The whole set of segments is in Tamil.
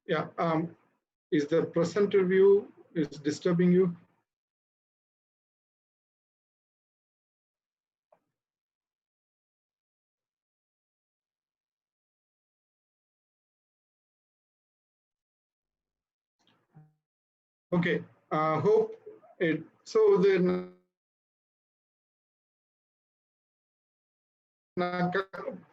Yeah. Is the presenter view is disturbing you? Okay. Hope it. So the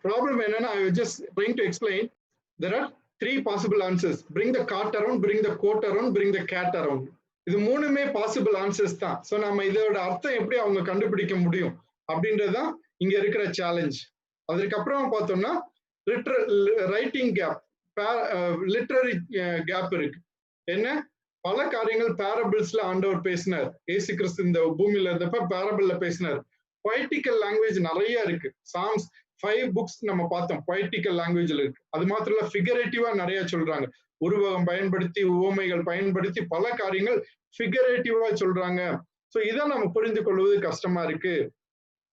problem enna, I was just trying to explain. There are 3 possible answers. Bring the cart around, bring the coat around, bring the cat around. இது மூணுமே பாசிபிள் ஆன்சர்ஸ் தான். ஸோ நம்ம இதோட அர்த்தம் எப்படி அவங்க கண்டுபிடிக்க முடியும் அப்படின்றதுதான் இங்க இருக்கிற சேலஞ்ச். அதுக்கப்புறம் பார்த்தோம்னா ரைட்டிங் கேப், லிட்ரரி கேப் இருக்கு. என்ன பல காரியங்கள் பேரபிள்ஸ்ல ஆண்டவர் பேசினார். ஏசு கிறிஸ்து இந்த பூமியில இருந்தப்ப பேரபிள்ல பேசினார். பொய்டிக்கல் லாங்குவேஜ் நிறைய இருக்கு. சாம்ஸ் 5 books நம்ம பார்த்தோம் பொய்டிக்கல் லாங்குவேஜ்ல இருக்கு. அது மாத்திரம் இல்ல ஃபிகரேட்டிவா நிறைய சொல்றாங்க. உருவகம் பயன்படுத்தி உவமைகள் பயன்படுத்தி பல காரியங்கள் ஃபிகரேட்டிவா சொல்றாங்க. சோ இதை நம்ம புரிந்து கொள்வது கஷ்டமா இருக்கு.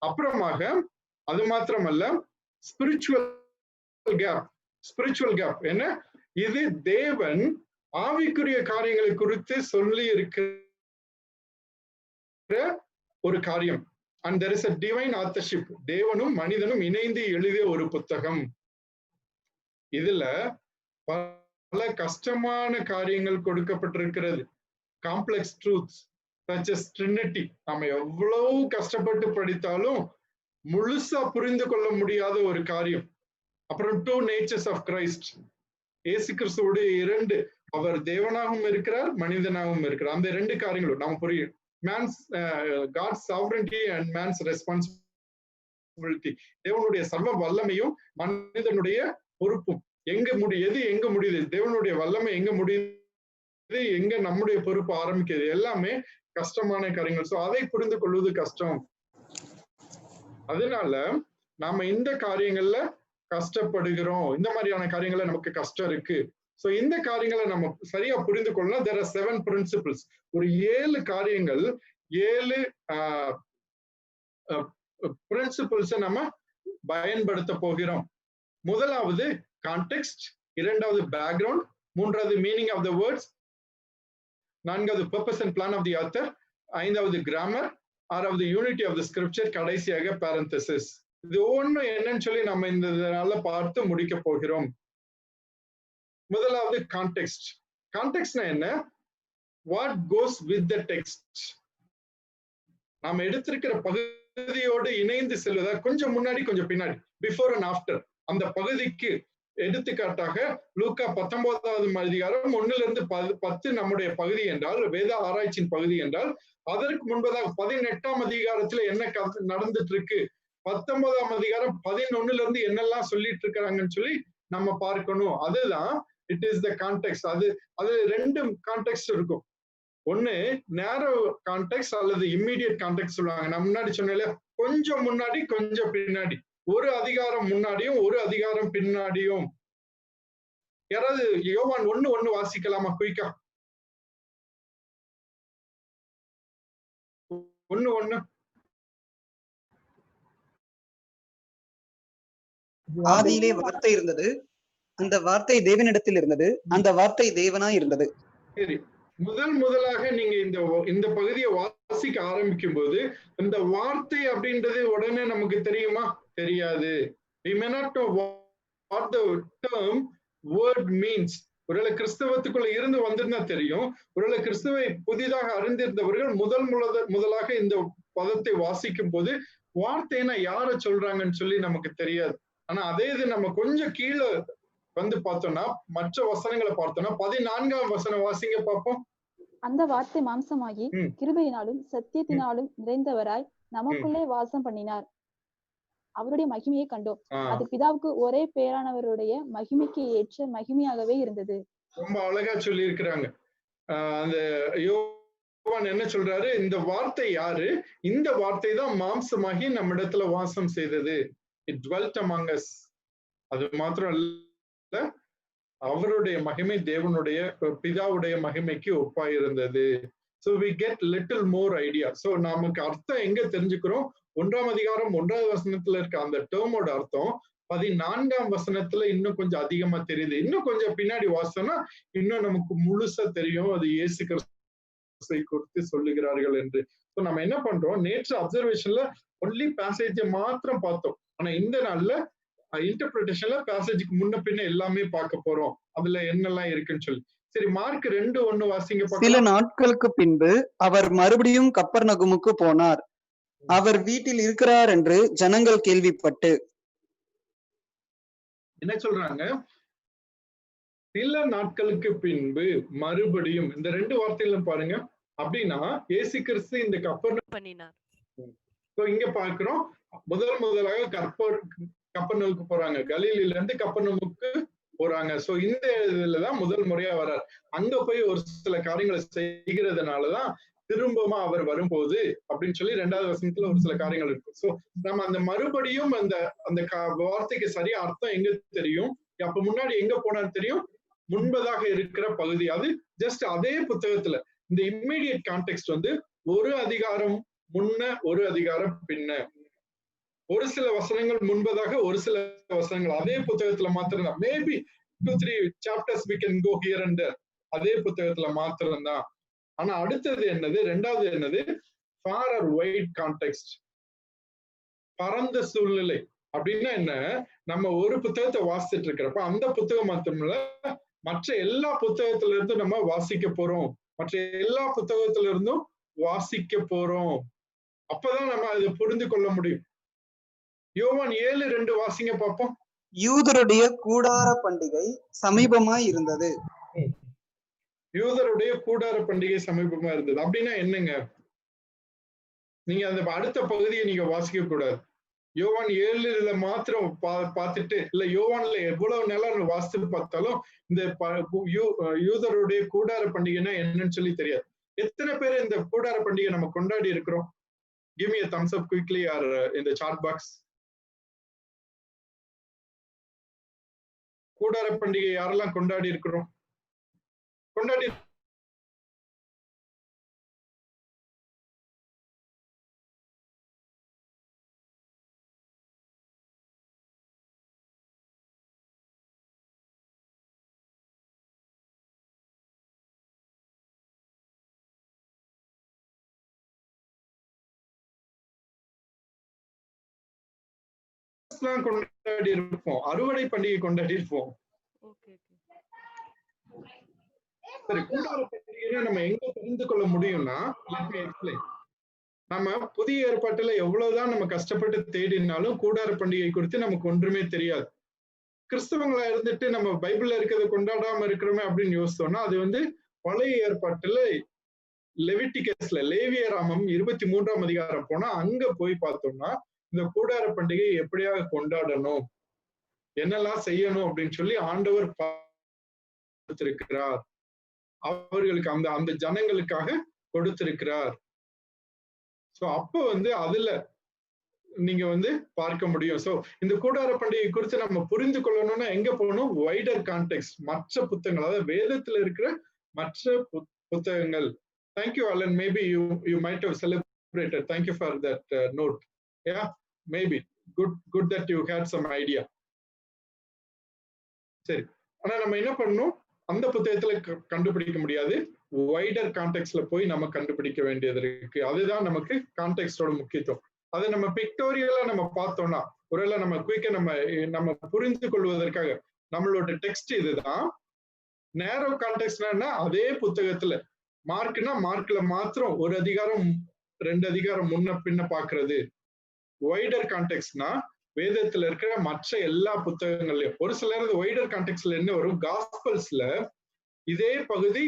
அப்புறமாக அது மாத்திரமல்ல ஸ்பிரிச்சுவல் கேப் என்ன, இது தேவன் ஆவிக்குரிய காரியங்களை குறித்து சொல்லி இருக்கிற ஒரு காரியம். And there is a divine authorship. தேவனும் மனிதனும் இணைந்து எழுதிய ஒரு புத்தகம். இதுல பல கஷ்டமான காரியங்கள் கொடுக்கப்பட்டிருக்கிறது. Complex truths such as Trinity. நம்ம எவ்வளவு கஷ்டப்பட்டு படித்தாலும் முழுசா புரிந்து கொள்ள முடியாத ஒரு காரியம். அப்புறம் 2 natures of Christ. இயேசு கிறிஸ்துவோட 2, அவர் தேவனாகவும் இருக்கிறார் மனிதனாகவும் இருக்கிறார். அந்த 2 காரியங்களும் நம்ம புரியும். Man's God's sovereignty and man's responsibility. தேவனுடைய சர்வ வல்லமையும் மனிதனுடைய பொறுப்பும். எங்க முடியுது, தேவனுடைய வல்லமை எங்க முடியுது, எங்க நம்முடைய பொறுப்பு ஆரம்பிக்கிறது, எல்லாமே கஷ்டமான காரியங்கள். சோ அதை புரிந்து கொள்வது கஷ்டம். அதனால நாம இந்த காரியங்கள்ல கஷ்டப்படுகிறோம். இந்த மாதிரியான காரியங்கள்ல நமக்கு கஷ்டம் இருக்கு. சோ இந்த காரியங்களை நம்ம சரியா புரிந்து கொள்ளலாம். there are 7 principles. ஒரு 7 காரியங்கள், 7 பிரின்சிபிள்ஸ் நம்ம பயன்படுத்த போகிறோம். முதலாவது கான்டெக்ஸ்ட், இரண்டாவது பேக்ரவுண்ட், மூன்றாவது மீனிங் ஆஃப் த வேர்ட்ஸ், நான்காவது purpose and plan of the author, ஐந்தாவது கிராமர், ஆறாவது யூனிட்டி ஆஃப் தி ஸ்கிரிப்சர், கடைசியாக பேரந்தசிஸ். இது ஒவ்வொன்றும் என்னன்னு சொல்லி நம்ம இந்த நாள்ல பார்த்து முடிக்க போகிறோம். முதலாவது கான்டெக்ஸ்ட். கான்டெக்ஸ்ட்னா என்ன? What goes with the text. நாம எடுத்திருக்கிற பகுதியோடு இணைந்து செல்வதா, கொஞ்சம் முன்னாடி கொஞ்சம் பின்னாடி, பிஃபோர் அண்ட் ஆஃப்டர். அந்த பகுதிக்கு எடுத்துக்காட்டாக லூக்கா 19வது அதிகாரம் 1-10 நம்முடைய பகுதி என்றால், வேத ஆராய்ச்சியின் பகுதி என்றால், அதற்கு முன்பதாக 18ஆம் அதிகாரத்துல என்ன நடந்துட்டு இருக்கு, 19ஆம் அதிகாரம் 11 என்னெல்லாம் சொல்லிட்டு இருக்கிறாங்கன்னு சொல்லி நம்ம பார்க்கணும். அதுதான் இட் இஸ் த கான்டெக்ஸ்ட். அது 2 கான்டெக்ஸ்ட் இருக்கும். ஒண்ணு நேரோ கான்டெக்ஸ்ட் அல்லது இம்மீடியட் கான்டெக்ஸ்ட் சொல்லுவாங்க. நான் முன்னாடி சொன்னேன், கொஞ்சம் முன்னாடி கொஞ்சம் பின்னாடி, ஒரு அதிகாரம் முன்னாடியும் ஒரு அதிகாரம் பின்னாடியும். யாராவது யோவான் 1:1 வாசிக்கலாமா குயிக்கா? 1:1. ஆதியிலே வார்த்தை இருந்தது, அந்த வார்த்தை தேவனிடத்தில் இருந்தது, அந்த வார்த்தை தேவனாய் இருந்தது. சரி, முதலாக நீங்க இந்த பகுதியை வாசிக்க ஆரம்பிக்கும் போது இந்த வார்த்தை அப்படின்றது உடனே நமக்கு தெரியுமா? தெரியாது. We may not know what the term word means. ஒருவேளை கிறிஸ்தவத்துக்குள்ள இருந்து வந்திருந்தா தெரியும். ஒருவேளை கிறிஸ்துவை புதிதாக அறிந்திருந்தவர்கள் முதலாக இந்த பதத்தை வாசிக்கும் போது வார்த்தைன்னா யார சொல்றாங்கன்னு சொல்லி நமக்கு தெரியாது. ஆனா அதே இது நம்ம கொஞ்சம் கீழே வந்து பார்த்தோம்னா, மற்ற வசனங்களை பார்த்தோம்னா, 14ஆம் வசனம் வாசிங்க பார்ப்போம். அந்த வார்த்தை மாம்சமாகி கிருபையினாலும் சத்தியத்தினாலும் நிறைந்தவராய் நமக்குள்ளே வாசம் பண்ணினார். அவருடைய மகிமையை கண்டோம். அது பிதாவுக்கு ஒரே பேரானவருடைய மகிமைக்கு ஏற்ற மகிமையாகவே இருந்தது. ரொம்ப அழகா சொல்லி இருக்கிறாங்க. அந்த யோவான் என்ன சொல்றாரு? இந்த வார்த்தை யாரு? இந்த வார்த்தை தான் மாம்சமாகி நம்ம இடத்துல வாசம் செய்தது. It dwelt among us. அது மாத்திரம் இல்ல, அவருடைய மகிமை தேவனுடைய பிதாவுடைய மகிமைக்கு ஒப்பாயிருந்தது. So we get little more idea. So நமக்கு அர்த்தம் எங்க தெரிஞ்சுக்கிறோம்? 1ஆம் அதிகாரம் 1வது வசனத்துல இருக்க அந்த டேர்மோட அர்த்தம் 14ஆம் வசனத்துல இன்னும் கொஞ்சம் அதிகமா தெரியுது. இன்னும் கொஞ்சம் பின்னாடி வாசனா இன்னும் நமக்கு முழுசா தெரியும் அது இயேசு கிறிஸ்துவை குறித்து சொல்லுகிறார்கள் என்று. நம்ம என்ன பண்றோம், நேற்று அப்சர்வேஷன்ல ஒன்லி பேசேஜை மாத்திரம் பார்த்தோம். ஆனா இந்த நாள்ல இன்டர்பிரிட்டேஷன்ல பேசேஜுக்கு முன்ன பின்ன எல்லாமே பார்க்க போறோம், அதுல என்னெல்லாம் இருக்குன்னு சொல்லி. சரி, மார்க் 2:1 வாசிங்க. சில நாட்களுக்கு பின்பு அவர் மறுபடியும் கப்பர்நகமுக்கு போனார். அவர் வீட்டில் இருக்கிறார் என்று ஜனங்கள் கேள்விப்பட்டு. என்ன சொல்றாங்க? சில நாட்களுக்கு பின்பு மறுபடியும். இந்த 2 வார்த்தைகளும் பாருங்க. அப்படின்னா இயேசு கிறிஸ்து இந்த கப்பர்நகூம் பண்ணினார். இங்க பாக்குறோம், முதலாக கப்பர்நகூமுக்கு போறாங்க. கலிலேயில இருந்து கப்பர்நகூமுக்கு போறாங்க. சோ இந்த இதுலதான் முதல் முறையா வர்றார். அங்க போய் ஒரு சில காரியங்களை செய்கிறதுனாலதான் திரும்பமா அவர் வரும்போது அப்படின்னு சொல்லி 2வது வசனத்துல ஒரு சில காரியங்கள் இருக்கு. சோ நம்ம அந்த மறுபடியும் அந்த வார்த்தைக்கு சரியா அர்த்தம் எங்க தெரியும், அப்ப முன்னாடி எங்க போனான்னு தெரியும், முன்பதாக இருக்கிற பகுதி. அது ஜஸ்ட் அதே புத்தகத்துல இந்த இம்மீடியட் கான்டெக்ஸ்ட் வந்து ஒரு அதிகாரம் முன்ன ஒரு அதிகாரம் பின்ன, ஒரு சில வசனங்கள் முன்பதாக ஒரு சில வசனங்கள் அதே புத்தகத்துல மாத்திரம். Maybe 2-3 chapters we can go here and there, அதே புத்தகத்துல மாத்திரம் தான். ஆனா அடுத்தது என்னது, 2வது என்னது, ஃபார் ஆர் வைட் கான்டெக்ஸ்ட், பரந்த சூழ்நிலை. அப்படின்னா என்ன, நம்ம ஒரு புத்தகத்தை வாசிச்சுட்டு இருக்கிறப்ப அந்த புத்தகம் மாத்திரமில்ல, மற்ற எல்லா புத்தகத்துல இருந்தும் நம்ம வாசிக்க போறோம், மற்ற எல்லா புத்தகத்துல இருந்தும் வாசிக்க போறோம். அப்பதான் நம்ம அதை புரிந்து கொள்ள முடியும். யோவான் 7:2 வாசிங்க பார்ப்போம். யூதருடைய கூடார பண்டிகை சமீபமாய் இருந்தது. யூதருடைய கூடார பண்டிகை சமீபமா இருந்தது அப்படின்னா என்னங்க, நீங்க அந்த அடுத்த பகுதியை நீங்க வாசிக்க கூடாது. யோவான் 7 மாத்திரம் பார்த்துட்டு, இல்ல யோவான்ல எவ்வளவு நேரம் வாசித்து பார்த்தாலும் இந்த யூதருடைய கூடார பண்டிகைன்னா என்னன்னு சொல்லி தெரியாது. எத்தனை பேர் இந்த கூடார பண்டிகை நம்ம கொண்டாடி இருக்கிறோம்? Give me a thumbs up quickly or in the chat box. கூடார பண்டிகை யாரெல்லாம் கொண்டாடி இருக்கிறோம்? கொண்டாடி கொண்டாடி இருப்போம், அறுவடை பண்டிகை கொண்டாடி இருப்போம். சரி, கூடார பண்டிகையை நம்ம எங்க தெரிந்து கொள்ள முடியும்னா, நம்ம புதிய ஏற்பாட்டுல எவ்வளவுதான் நம்ம கஷ்டப்பட்டு தேடினாலும் கூடார பண்டிகை குறித்து நமக்கு ஒன்றுமே தெரியாது. கிறிஸ்தவங்களா இருந்துட்டு நம்ம பைபிள்ல இருக்கிறத கொண்டாடாம இருக்கிறோமே அப்படின்னு யோசிச்சோம்னா, அது வந்து பழைய ஏற்பாட்டுல லெவிட்டிகஸ்ல லேவியராமம் 23ஆம் அதிகாரம் போனா அங்க போய் பார்த்தோம்னா இந்த கூடார பண்டிகையை எப்படியாக கொண்டாடணும், என்னெல்லாம் செய்யணும் அப்படின்னு சொல்லி ஆண்டவர் கொடுத்திருக்கிறார், அவர்களுக்கு அந்த ஜனங்களுக்காக கொடுத்திருக்கிறார். சோ அப்போ வந்து அதுல நீங்க வந்து பார்க்க முடியும். சோ இந்த கூடார பண்டிகை குறித்து நம்ம புரிந்து கொள்ளணும்னா எங்க போகணும்? வைடர் கான்டெக்ஸ்ட், மற்ற புத்தகங்கள், அதாவது வேதத்துல இருக்கிற மற்ற புத்தகங்கள். Thank you Alan, maybe you might have celebrated. Thank you for that note. Yeah, maybe good that you had some idea. சரி, ஆனா நம்ம என்ன பண்ணணும்? அந்த புத்தகத்துல கண்டுபிடிக்க முடியாது, வைடர் கான்டெக்ட்ல போய் நம்ம கண்டுபிடிக்க வேண்டியது இருக்கு. அதுதான் நமக்கு கான்டெக்டோட முக்கியத்துவம். அதை நம்ம பிக்டோரியலா நம்ம பார்த்தோம்னா ஒருவேளை நம்ம குயிக்கா நம்ம புரிந்து கொள்வதற்காக நம்மளோட டெக்ஸ்ட் இதுதான். நேரோ கான்டெக்ட்னா அதே புத்தகத்துல மார்க்னா மார்க்ல மாத்திரம் ஒரு அதிகாரம் 2 அதிகாரம் முன்ன பின்ன பாக்குறது. வைடர் கான்டெக்ட்னா வேதத்துல இருக்கிற மற்ற எல்லா புத்தகங்கள்லயும். ஒரு சிலர் வைடர் கான்டெக்ட்ல என்ன வரும், காஸ்பல்ஸ்ல இதே பகுதி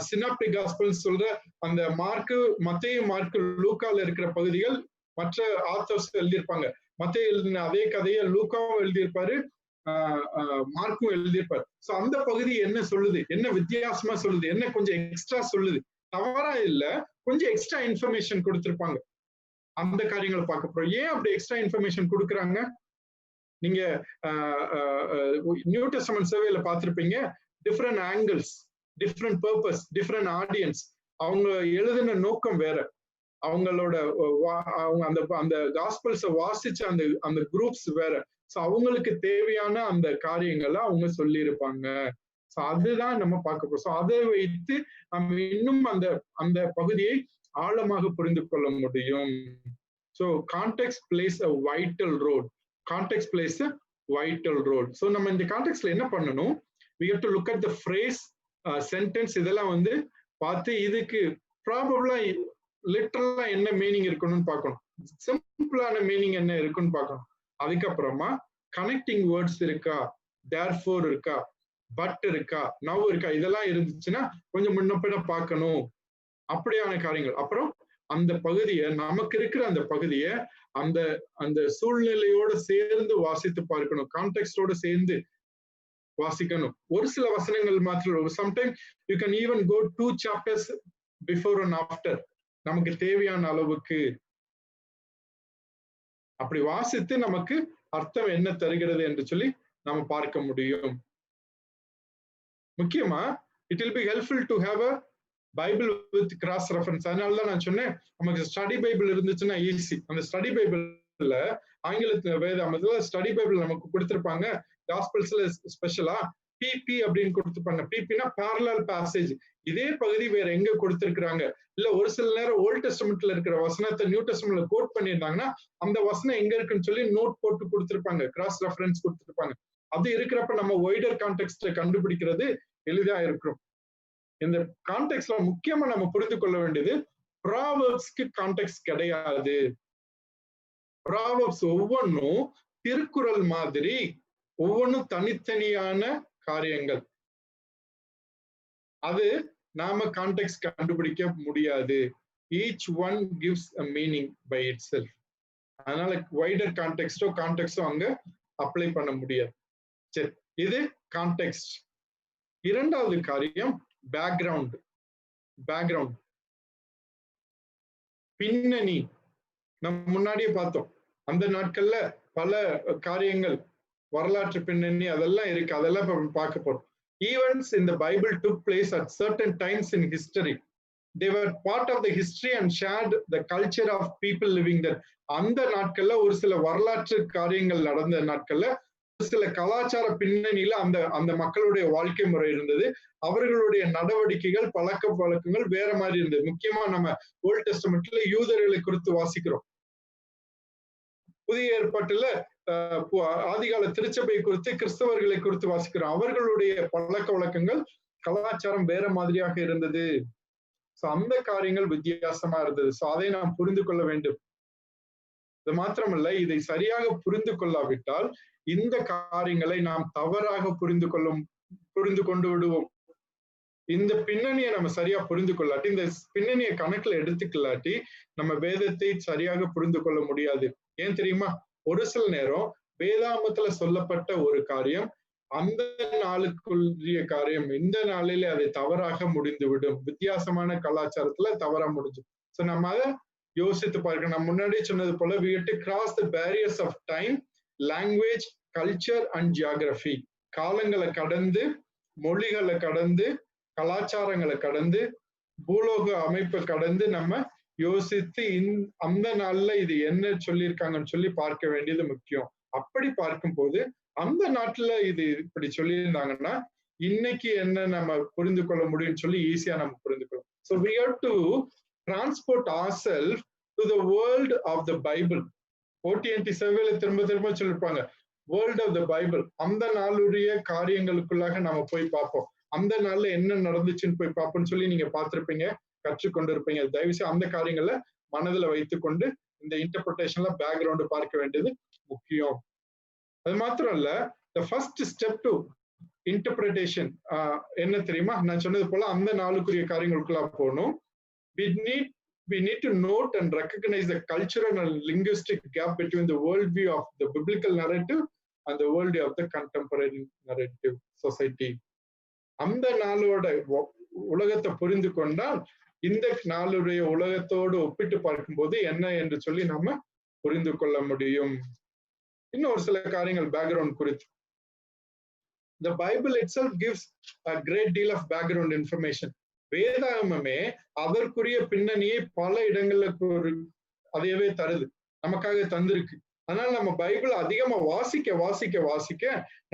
சினாப்டிக் காஸ்பல் சொல்ற அந்த மார்க்கு, மத்தேயு, மார்க்கு, லூக்கால இருக்கிற பகுதிகள் மற்ற ஆத்தர்ஸ் எழுதியிருப்பாங்க. மத்தேயு எழுதின அதே கதையை லூக்காவும் எழுதியிருப்பாரு, மார்க்கும் எழுதியிருப்பாரு. சோ அந்த பகுதி என்ன சொல்லுது, என்ன வித்தியாசமா சொல்லுது, என்ன கொஞ்சம் எக்ஸ்ட்ரா சொல்லுது, தவறா இல்ல, கொஞ்சம் எக்ஸ்ட்ரா இன்ஃபர்மேஷன் கொடுத்திருப்பாங்க. அந்த காரியங்களை பார்க்க போறோம். ஏன் அப்படி எக்ஸ்ட்ரா இன்ஃபர்மேஷன் கொடுக்குறாங்க? நீங்க நியூ டெஸ்டமென்ட் சர்வேல பார்த்திருப்பீங்க, different angles, different purpose, different audience. அவங்க எழுதின நோக்கம் வேற, அவங்களோட அவங்க அந்த காஸ்பல்ஸை வாசிச்ச அந்த குரூப்ஸ் வேற. சோ அவங்களுக்கு தேவையான அந்த காரியங்களை அவங்க சொல்லி இருப்பாங்க. சோ அதுதான் நம்ம பார்க்க போறோம். சோ அதை வைத்து நம்ம இன்னும் அந்த அந்த பகுதியை ஆழமாக புரிந்து கொள்ள முடியும். So context plays a vital role. Context plays a vital role. So நம்ம இந்த கான்டெக்ட்ல என்ன பண்ணணும்? We have to look at the phrase, sentence, இதெல்லாம் வந்து பார்த்து இதுக்கு ப்ராபபிளா லிட்டரலா என்ன மீனிங் இருக்கணும்னு பார்க்கணும். சிம்பிளான மீனிங் என்ன இருக்குன்னு பார்க்கணும். அதுக்கப்புறமா கனெக்டிங் வேர்ட்ஸ் இருக்கா, therefore இருக்கா, பட் இருக்கா, நவ் இருக்கா, இதெல்லாம் இருந்துச்சுன்னா கொஞ்சம் முன்னப்பிட பார்க்கணும். அப்படியான காரியங்கள். அப்புறம் அந்த பகுதியை, நமக்கு இருக்கிற அந்த பகுதியை அந்த அந்த சூழ்நிலையோட சேர்ந்து வாசித்து பார்க்கணும், கான்டெக்ஸ்டோட சேர்ந்து வாசிக்கணும். ஒரு சில வசனங்கள் மாத்திரம், sometime you can even go 2 chapters before and after, நமக்கு தேவையான அளவுக்கு அப்படி வாசித்து நமக்கு அர்த்தம் என்ன தருகிறது என்று சொல்லி நம்ம பார்க்க முடியும். முக்கியமா it will be helpful to have a Bible with cross reference. அதனாலதான் நான் சொன்னேன், நமக்கு ஸ்டடி பைபிள் இருந்துச்சுன்னா ஈஸி. அந்த ஸ்டடி பைபிள்ல ஆங்கிலத்துல வேதாமத்துல ஸ்டடி பைபிள் நமக்கு கொடுத்திருப்பாங்க. காஸ்பல்ஸ்ல ஸ்பெஷலா பிபி அப்படின்னு கொடுத்துருப்பாங்க. பிபினா பேரலல் பேசேஜ். இதே பகுதி வேற எங்க கொடுத்திருக்கிறாங்க, இல்ல ஒரு சில நேரம் ஓல்ட் டெஸ்டமெண்ட்ல இருக்கிற வசனத்தை நியூ டெஸ்டமெண்ட்ல கோட் பண்ணியிருந்தாங்கன்னா அந்த வசனம் எங்க இருக்குன்னு சொல்லி நோட் போட்டு கொடுத்திருப்பாங்க, கிராஸ் ரெஃபரன்ஸ் கொடுத்திருப்பாங்க. அது இருக்கிறப்ப நம்ம வைடர் கான்டெக்ஸ்ட கண்டுபிடிக்கிறது எளிதா இருக்கும். இந்த கான்டெக்ஸ்ட்ல முக்கியமா நம்ம புரிந்து கொள்ள வேண்டியது, ப்ராவர்ப்ஸ்க்கு கான்டெக்ஸ்ட் கிடையாது. ப்ராவர்ப்ஸ் ஒவ்வொன்றும் திருக்குறள் மாதிரி ஒவ்வொன்றும் தனித்தனியான காரியங்கள். அது நாம கான்டெக்ஸ்ட் கண்டுபிடிக்க முடியாது. Each one gives a meaning by itself. அதனால வைடர் கான்டெக்ஸ்டோ அங்க அப்ளை பண்ண முடியாது. சரி, இது கான்டெக்ஸ்ட். இரண்டாவது காரியம் பேக்ரவுண்ட். பேக்ரவுண்ட் பின்னணி. நம்ம முன்னாடியே பார்த்தோம், அந்த நாட்கள்ல பல காரியங்கள், வரலாற்று பின்னணி அதெல்லாம் இருக்கு. அதெல்லாம் இப்ப பார்க்க போறோம். Events in the Bible took place at certain times in history. They were part of the history and shared the culture of people living there. அந்த நாட்கள்ல ஒரு சில வரலாற்று காரியங்கள் நடந்த நாட்கள்ல ஒரு சில கலாச்சார பின்னணியில அந்த அந்த மக்களுடைய வாழ்க்கை முறை இருந்தது. அவர்களுடைய நடவடிக்கைகள், பழக்க வழக்கங்கள் வேற மாதிரி இருந்தது. முக்கியமா நம்ம ஓல்ட் டெஸ்டமெண்ட்ல யூதர்களை குறித்து வாசிக்கிறோம். புதிய ஏற்பாட்டுல ஆதிகால திருச்சபை குறித்து, கிறிஸ்தவர்களை குறித்து வாசிக்கிறோம். அவர்களுடைய பழக்க வழக்கங்கள், கலாச்சாரம் வேற மாதிரியாக இருந்தது. சோ அந்த காரியங்கள் வித்தியாசமா இருந்தது. சோ அதை நாம் புரிந்து கொள்ள வேண்டும். இது மாத்திரமல்ல, இதை சரியாக புரிந்து கொள்ளாவிட்டால் இந்த காரியங்களை நாம் தவறாக புரிந்து கொண்டு விடுவோம். இந்த பின்னணியை நம்ம சரியா புரிந்து கொள்ளாட்டி, இந்த பின்னணியை கணக்குல எடுத்துக்கலாட்டி நம்ம வேதத்தை சரியாக புரிந்து கொள்ள முடியாது. ஏன் தெரியுமா? ஒரு சில நேரம் வேதாமத்துல சொல்லப்பட்ட ஒரு காரியம் அந்த நாளுக்குரிய காரியம் இந்த நாளிலே அதை தவறாக முடிந்துவிடும். வித்தியாசமான கலாச்சாரத்துல தவறா முடிஞ்சு. சோ நம்ம அதை யோசித்து பார்க்கணும். நான் முன்னாடியே சொன்னது போல, we have to cross the barriers of time, language, culture and geography. காலங்களை கடந்து, மொழிகளை கடந்து, கலாச்சாரங்களை கடந்து, பூலோக அமைப்பை கடந்து நம்ம யோசித்து அந்த நாள்ல இது என்ன சொல்லியிருக்காங்கன்னு சொல்லி பார்க்க வேண்டியது முக்கியம். அப்படி பார்க்கும் போது அந்த நாட்டுல இது இப்படி சொல்லியிருந்தாங்கன்னா இன்னைக்கு என்ன நம்ம புரிந்து கொள்ள முடியும்னு சொல்லி ஈஸியா நம்ம புரிந்து கொள்ளலாம். So we have to transport ourselves to the world of the Bible. OTNT சர்வேல திரும்ப சொல்லிருப்பாங்க, வேர்ல்ட் ஆஃப் த பைபிள். அந்த நாளுடைய காரியங்களுக்குள்ளாக நம்ம போய் பார்ப்போம். அந்த நாள்ல என்ன நடந்துச்சுன்னு போய் பார்ப்போம்னு சொல்லி நீங்க பார்த்திருப்பீங்க, கற்றுக்கொண்டு இருப்பீங்க. தயவுசெய்து அந்த காரியங்களை மனதுல வைத்துக்கொண்டு இந்த இன்டர்பிரேஷன்ல பேக்ரவுண்ட் பார்க்க வேண்டியது முக்கியம். அது மாத்திரம் இல்ல, the first step to interpretation என்ன தெரியுமா? நான் சொன்னது போல அந்த நாளுக்குரிய காரியங்களுக்குள்ள போகணும். we need to note and recognize the cultural and linguistic gap between the worldview of the biblical narrative and the worldview of the contemporary narrative society. அந்த நாளோட உலகத்தை புரிந்து கொண்டால் இந்த நாளுடைய உலகத்தோடு ஒப்பிட்டு பார்க்கும்போது என்ன என்று சொல்லி நாம புரிந்து கொள்ள முடியும். இன்னும் ஒரு சில காரியங்கள் பேக்ரவுண்ட் குறித்து. The Bible itself gives a great deal of background information. வேதாகமமே அதற்குரிய பின்னணியை பல இடங்கள்ல அதையவே தருது, நமக்காக தந்திருக்கு. அதனால நம்ம பைபிள் அதிகமா வாசிக்க வாசிக்க வாசிக்க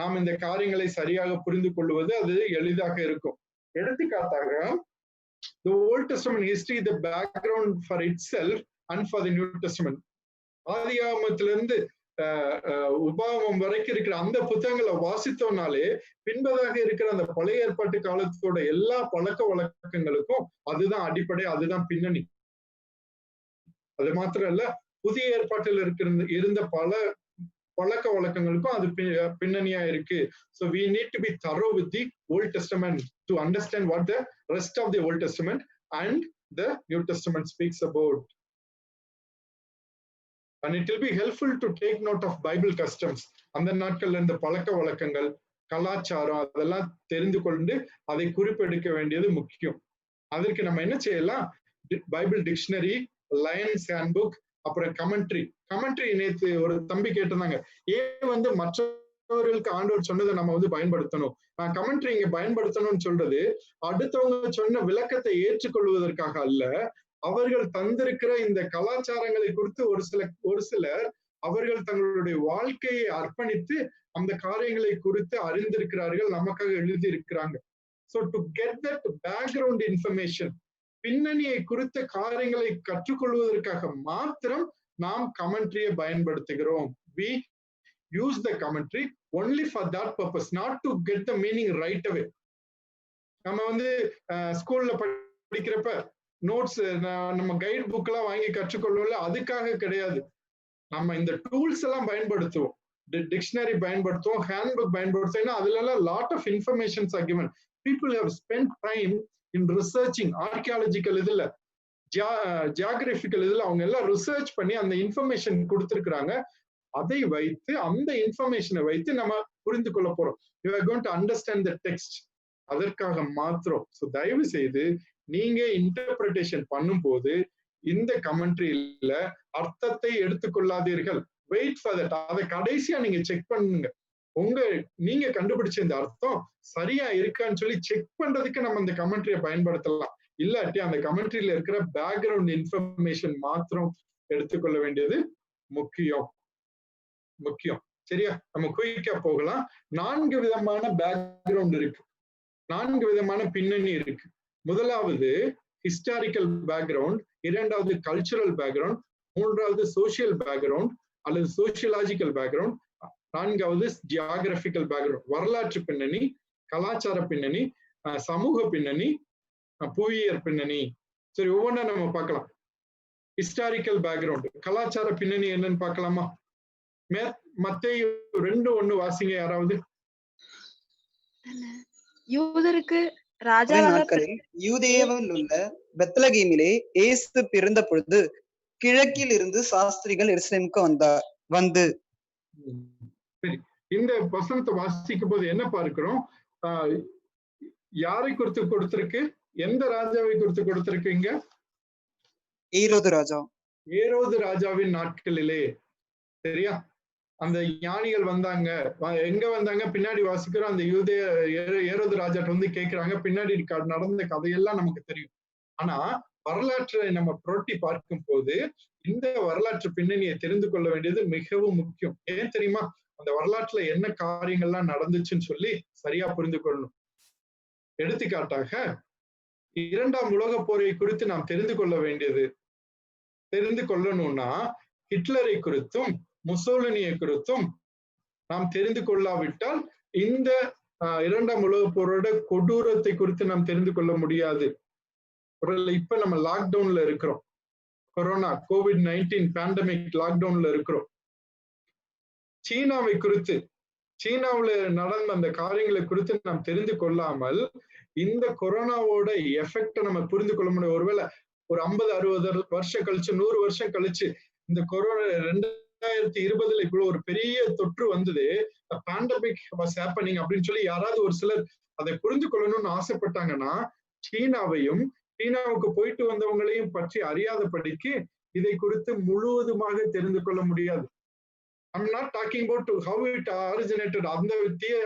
நாம் இந்த காரியங்களை சரியாக புரிந்து கொள்வது அது எளிதாக இருக்கும். எடுத்துக்காட்டாக the Old Testament history, the background for itself and for the New Testament. ஆதியாகமத்திலிருந்து உபாகமம் வரைக்கும் இருக்கிற அந்த புத்தகங்களை வாசித்தோம்னாலே பின்பதாக இருக்கிற அந்த பழைய ஏற்பாட்டு காலத்தோட எல்லா பழக்க வழக்கங்களுக்கும் அதுதான் அடிப்படை, அதுதான் பின்னணி. அது மாத்திரம் இல்ல, புதிய ஏற்பாட்டில் இருந்த பல பழக்க வழக்கங்களுக்கும் அது பின்னணியா இருக்கு. So we need to be thorough with the Old Testament to understand what the rest of the Old Testament and the New Testament speaks about. And it will be helpful to take note of Bible customs. அந்த நாட்கள்ல இந்த பழக்க வழக்கங்கள், கலாச்சாரம் அதெல்லாம் தெரிந்து கொண்டு அதை குறிப்பெடுக்க வேண்டியது முக்கியம். அதற்கு நம்ம என்ன செய்யலாம்? பைபிள் டிக்ஷனரி, லயன்ஸ் ஹேண்ட்புக், அப்புறம் கமெண்ட்ரி. நேத்து ஒரு தம்பி கேட்டிருந்தாங்க, ஏன் மற்றவர்களுக்கு ஆண்டவர் சொன்னதை நம்ம பயன்படுத்தணும். நான் கமெண்ட்ரி இங்க பயன்படுத்தணும்னு சொல்றது அடுத்தவங்க சொன்ன விளக்கத்தை ஏற்றுக்கொள்வதற்காக அல்ல, அவர்கள் தந்திருக்கிற இந்த கலாச்சாரங்களை குறித்து ஒரு சிலர் அவர்கள் தங்களுடைய வாழ்க்கையை அர்ப்பணித்து அந்த காரியங்களை குறித்து அறிந்திருக்கிறார்கள், நமக்காக எழுதி இருக்கிறாங்க. So to get that background information, பின்னணியை குறித்த காரியங்களை கற்றுக்கொள்வதற்காக மாத்திரம் நாம் கமெண்ட்ரியை பயன்படுத்துகிறோம். We use the commentary only for that purpose, not to get the meaning right away. நம்ம ஸ்கூல்ல படிக்கிறப்ப நோட்ஸ் நம்ம கைட் புக் எல்லாம் வாங்கி கற்றுக்கொள்ளல, அதுக்காக கிடையாது. நம்ம இந்த டூல்ஸ் எல்லாம் பயன்படுத்துவோம், டிக்ஷனரி பயன்படுத்துவோம், ஹேண்ட்புக் பயன்படுத்துவோம். ஏன்னா அதுல எல்லாம் lot of informations are given. People have spent time in researching, archaeological இதுல, ஜியாகிரபிக்கல் இதுல அவங்க எல்லாம் ரிசர்ச் பண்ணி அந்த இன்ஃபர்மேஷன் கொடுத்திருக்கிறாங்க. அதை வைத்து அந்த இன்ஃபர்மேஷனை வைத்து நம்ம புரிந்து கொள்ள போறோம். You are going to understand the text. அதற்காக மாத்திரம். ஸோ தயவு செய்து நீங்க இன்டர்பிரிட்டேஷன் பண்ணும் போது இந்த கமெண்ட்ரியில அர்த்தத்தை எடுத்துக்கொள்ளாதீர்கள். Wait for that. அதை கடைசியா நீங்க செக் பண்ணுங்க. நீங்க கண்டுபிடிச்ச இந்த அர்த்தம் சரியா இருக்கான்னு சொல்லி செக் பண்றதுக்கு நம்ம இந்த கமெண்ட்ரியை பயன்படுத்தலாம். இல்லாட்டி அந்த கமெண்ட்ரியில இருக்கிற பேக்ரவுண்ட் இன்ஃபர்மேஷன் மாத்திரம் எடுத்துக்கொள்ள வேண்டியது முக்கியம். சரியா? நம்ம குயிக்கா போகலாம். 4 விதமான பேக்ரவுண்ட் இருக்கு, 4 விதமான பின்னணி இருக்கு. முதலாவது ஹிஸ்டாரிக்கல் பேக்ரவுண்ட், இரண்டாவது கல்ச்சுரல் பேக்ரவுண்ட், மூன்றாவது சோசியல் பேக்ரவுண்ட் அல்லது சோசியலாஜிக்கல் பேக்ரவுண்ட், நான்காவது ஜியாகிரபிக்கல் பேக்ரவுண்ட், வரலாற்று பின்னணி, கலாச்சார பின்னணி, சமூக பின்னணி, புவியியல் பின்னணி. சரி, ஒவ்வொன்றா நம்ம பார்க்கலாம். ஹிஸ்டாரிக்கல் பேக்ரவுண்ட், கலாச்சார பின்னணி என்னன்னு பார்க்கலாமா? மத்தேயு 2:1 வாசிங்க யாராவது. யூதருக்கு நாட்களில் யூதேயாவில் உள்ள பெத்லகேமிலே இயேசு பிறந்த பொழுது கிழக்கில் இருந்து சாஸ்திரிகள் எருசலேமுக்கு வந்து. சரி, இந்த வசனத்தை வாசிக்கும் போது என்ன பார்க்கிறோம்? யாரை குறித்து கொடுத்திருக்கு? எந்த ராஜாவை குறித்து கொடுத்திருக்கு? இங்க ஏரோது ராஜாவின் நாட்களிலே. சரியா? அந்த ஞானிகள் வந்தாங்க. எங்க வந்தாங்க? பின்னாடி வாசிக்கிறோம். அந்த ஏரோது ராஜாட்ட கேட்கிறாங்க. பின்னாடி நடந்த கதையெல்லாம் நமக்கு தெரியும். ஆனா வரலாற்றை நம்ம புரட்டி பார்க்கும் போது இந்த வரலாற்று பின்னணியை தெரிந்து கொள்ள வேண்டியது மிகவும் முக்கியம். ஏன் தெரியுமா? அந்த வரலாற்றுல என்ன காரியங்கள்லாம் நடந்துச்சுன்னு சொல்லி சரியா புரிந்து கொள்ளணும். எடுத்துக்காட்டாக 2ஆம் உலகப் போரை குறித்து நாம் தெரிந்து கொள்ளணும்னா ஹிட்லரை குறித்தும் முசோலினியை குறித்தும் நாம் தெரிந்து கொள்ளாவிட்டால் இந்த 2ஆம் உலகப் போரோட கொடூரத்தை குறித்து நாம் தெரிந்து கொள்ள முடியாது. இப்ப நம்ம லாக்டவுன்ல இருக்கிறோம். கொரோனா COVID-19 பேண்டமிக் லாக்டவுன்ல இருக்கிறோம். சீனாவை குறித்து, சீனாவுல நடந்த அந்த காரியங்களை குறித்து நாம் தெரிந்து கொள்ளாமல் இந்த கொரோனாவோட எஃபெக்ட நம்ம புரிந்து கொள்ள முடியும். ஒருவேளை ஒரு 50-60 வருஷம் கழிச்சு, 100 வருஷம் கழிச்சு இந்த கொரோனா 2020 இவ்வளவு ஒரு பெரிய தொற்று வந்தது, பேண்டமிக் வாஸ் ஹேப்பனிங் அப்படின்னு சொல்லி யாராவது ஒரு சிலர் அதை புரிந்து கொள்ளணும்னு ஆசைப்பட்டாங்கன்னா சீனாவையும் சீனாவுக்கு போயிட்டு வந்தவங்களையும் பற்றி அறியாதபடிக்கு இதை குறித்து முழுவதுமாக தெரிந்து கொள்ள முடியாது. I'm not talking about how it originated,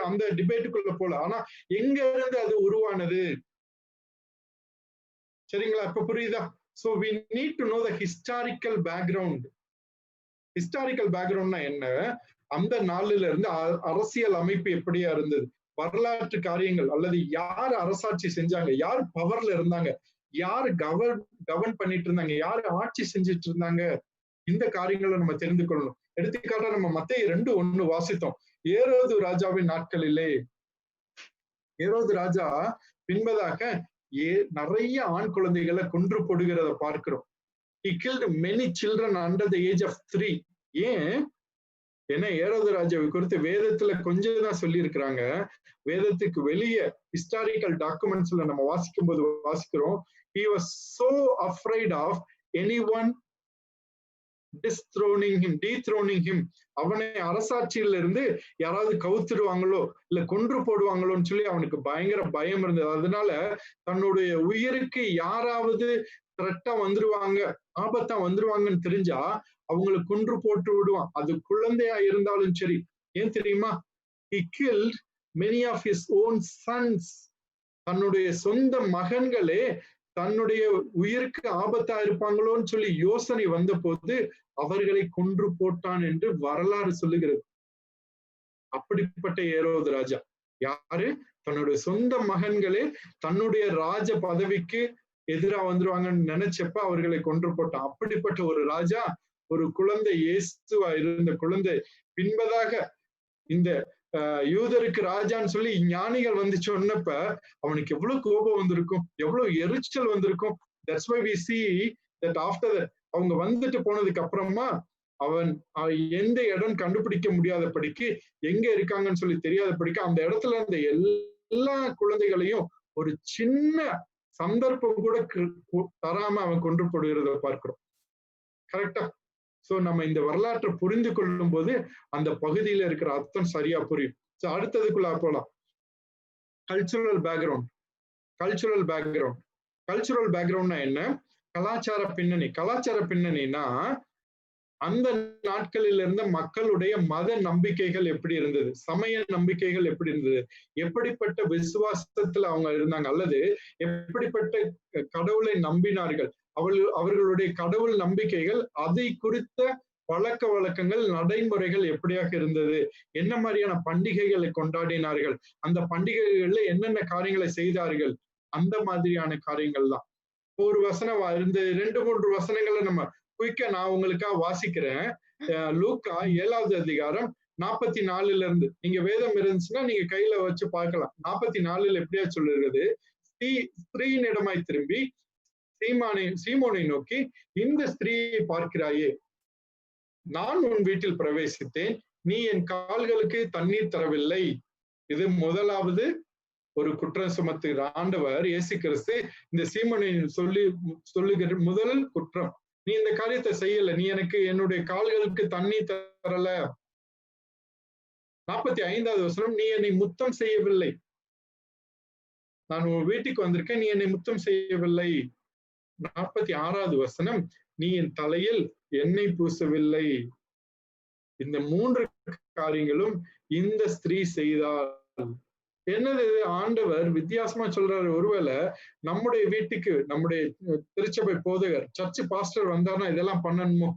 அந்த டிபேட்டுக்குள்ள போல. ஆனா எங்க இருந்து அது உருவானது? சரிங்களா? இப்ப புரியுதா? So we need to know the historical background. Historical பேக்ரவுண்ட்னா என்ன, அந்த நாளில இருந்து அரசியல் அமைப்பு எப்படியா இருந்தது, வரலாற்று காரியங்கள், அல்லது யார் அரசாட்சி செஞ்சாங்க, யார் பவர்ல இருந்தாங்க, யார் கவர்ன் பண்ணிட்டு இருந்தாங்க, யார் ஆட்சி செஞ்சுட்டு இருந்தாங்க, இந்த காரியங்களை நம்ம தெரிந்து கொள்ளணும். எடுத்துக்காட்டா நம்ம மத்தேயு 2:1 வாசித்தோம். ஏரோது ராஜாவின் நாட்களிலே, ஏரோது ராஜா பின்பதாக நிறைய ஆண் குழந்தைகளை கொன்று போடுகிறத பார்க்கிறோம். He killed many children under the age of 3. ஏன்? ஏன்னா ஏரோது ராஜாவை குறித்து வேதத்துல கொஞ்சம் தான் சொல்லி இருக்கிறாங்க. வேதத்துக்கு வெளியே ஹிஸ்டாரிக்கல் டாக்குமெண்ட்ஸ்ல நம்ம வாசிக்கும் போது வாசிக்கிறோம், he was so afraid of anyone dethroning him. அவனை அரசாட்சியில இருந்து யாராவது கவுத்துடுவாங்களோ இல்ல கொன்று போடுவாங்களோன்னு சொல்லி அவனுக்கு பயங்கர பயம் இருந்தது. அதனால தன்னுடைய உயிருக்கு யாராவது த்ரெட்டா வந்துருவாங்க, ஆபத்தா வந்துருவாங்கன்னு தெரிஞ்சா அவங்களை கொன்று போட்டு விடுவான். அது குழந்தையா இருந்தாலும் சரி. ஏன் தெரியுமா? He killed many of his own sons. தன்னுடைய சொந்த மகன்களே தன்னுடைய உயிருக்கு ஆபத்தா இருப்பாங்களோன்னு சொல்லி யோசனை வந்த போது அவர்களை கொன்று போட்டான் என்று வரலாறு சொல்லுகிறது. அப்படிப்பட்ட ஏரோது ராஜா யாரு? தன்னுடைய சொந்த மகன்களே தன்னுடைய ராஜ பதவிக்கு எதிராக வந்துருவாங்கன்னு நினைச்சப்ப அவர்களை கொன்று போட்டான். அப்படிப்பட்ட ஒரு ராஜா, ஒரு குழந்தை, இயேசுவா இருந்த குழந்தை பின்பதாக இந்த யூதருக்கு ராஜான்னு சொல்லி ஞானிகள் வந்து சொன்னப்ப அவனுக்கு எவ்வளவு கோபம் வந்திருக்கும், எவ்வளவு எரிச்சல் வந்திருக்கும். That's why we see that after that, அவங்க வந்துட்டு போனதுக்கு அப்புறமா அவன் எந்த இடம் கண்டுபிடிக்க முடியாதபடிக்கு, எங்க இருக்காங்கன்னு சொல்லி தெரியாதபடிக்கு அந்த இடத்துல இருந்த எல்லா குழந்தைகளையும் ஒரு சின்ன சந்தர்ப்பம் கூட தராம அவன் கொண்டு போடுகிறத பார்க்கிறோம். கரெக்டா? சோ நம்ம இந்த வரலாற்றை புரிந்து கொள்ளும் போது அந்த பகுதியில இருக்கிற அர்த்தம் சரியா புரியும். சோ அடுத்ததுக்குள்ள போலாம். Cultural background. கல்ச்சுரல் பேக்ரவுண்ட்னா என்ன? கலாச்சார பின்னணி. கலாச்சார பின்னணினா அந்த நாட்களில் இருந்த மக்களுடைய மத நம்பிக்கைகள் எப்படி இருந்தது, சமய நம்பிக்கைகள் எப்படி இருந்தது, எப்படிப்பட்ட விசுவாசத்துல அவங்க இருந்தாங்க, அல்லது எப்படிப்பட்ட கடவுளை நம்பினார்கள், அவர்களுடைய கடவுள் நம்பிக்கைகள், அதை குறித்த பழக்க வழக்கங்கள், நடைமுறைகள் எப்படியாக இருந்தது, என்ன மாதிரியான பண்டிகைகளை கொண்டாடினார்கள், அந்த பண்டிகைகள்ல என்னென்ன காரியங்களை செய்தார்கள், அந்த மாதிரியான காரியங்கள் தான். ஒரு வசனம் இந்த 2-3 வசனங்களை நம்ம குயிக்கா நான் உங்களுக்காக வாசிக்கிறேன். லூக்கா 7வது அதிகாரம் 44 இருந்து. நீங்க வேதம் இருந்துச்சுன்னா நீங்க கையில வச்சு பார்க்கலாம். 44 எப்படியா சொல்லுகிறது, ஸ்திரீயின் இடமாய் திரும்பி சீமோனை நோக்கி, இந்த ஸ்திரீயை பார்க்கிறாயே, நான் உன் வீட்டில் பிரவேசித்தேன், நீ என் கால்களுக்கு தண்ணீர் தரவில்லை. இது முதலாவது ஒரு குற்றம் சுமத்துகிற ஆண்டவர் இயேசு கிறிஸ்து இந்த சீமோனை சொல்லுகிற முதல் குற்றம், நீ இந்த காரியத்தை செய்யல, நீ எனக்கு என்னுடைய கால்களுக்கு தண்ணி தரல. 45வது வசனம், நீ என்னை முத்தம் செய்யவில்லை, நான் உன் வீட்டுக்கு வந்திருக்கேன், நீ என்னை முத்தம் செய்யவில்லை. 46வது வசனம், நீ என் தலையில் எண்ணெய் பூசவில்லை. இந்த 3 காரியங்களும் இந்த ஸ்திரீ செய்தாள். என்னது ஆண்டவர் வித்தியாசமா சொல்றாரு? ஒருவேளை நம்முடைய வீட்டுக்கு நம்முடைய திருச்சபை போதகர், சர்ச் பாஸ்டர் வந்தாருன்னா இதெல்லாம் பண்ணணுமோ?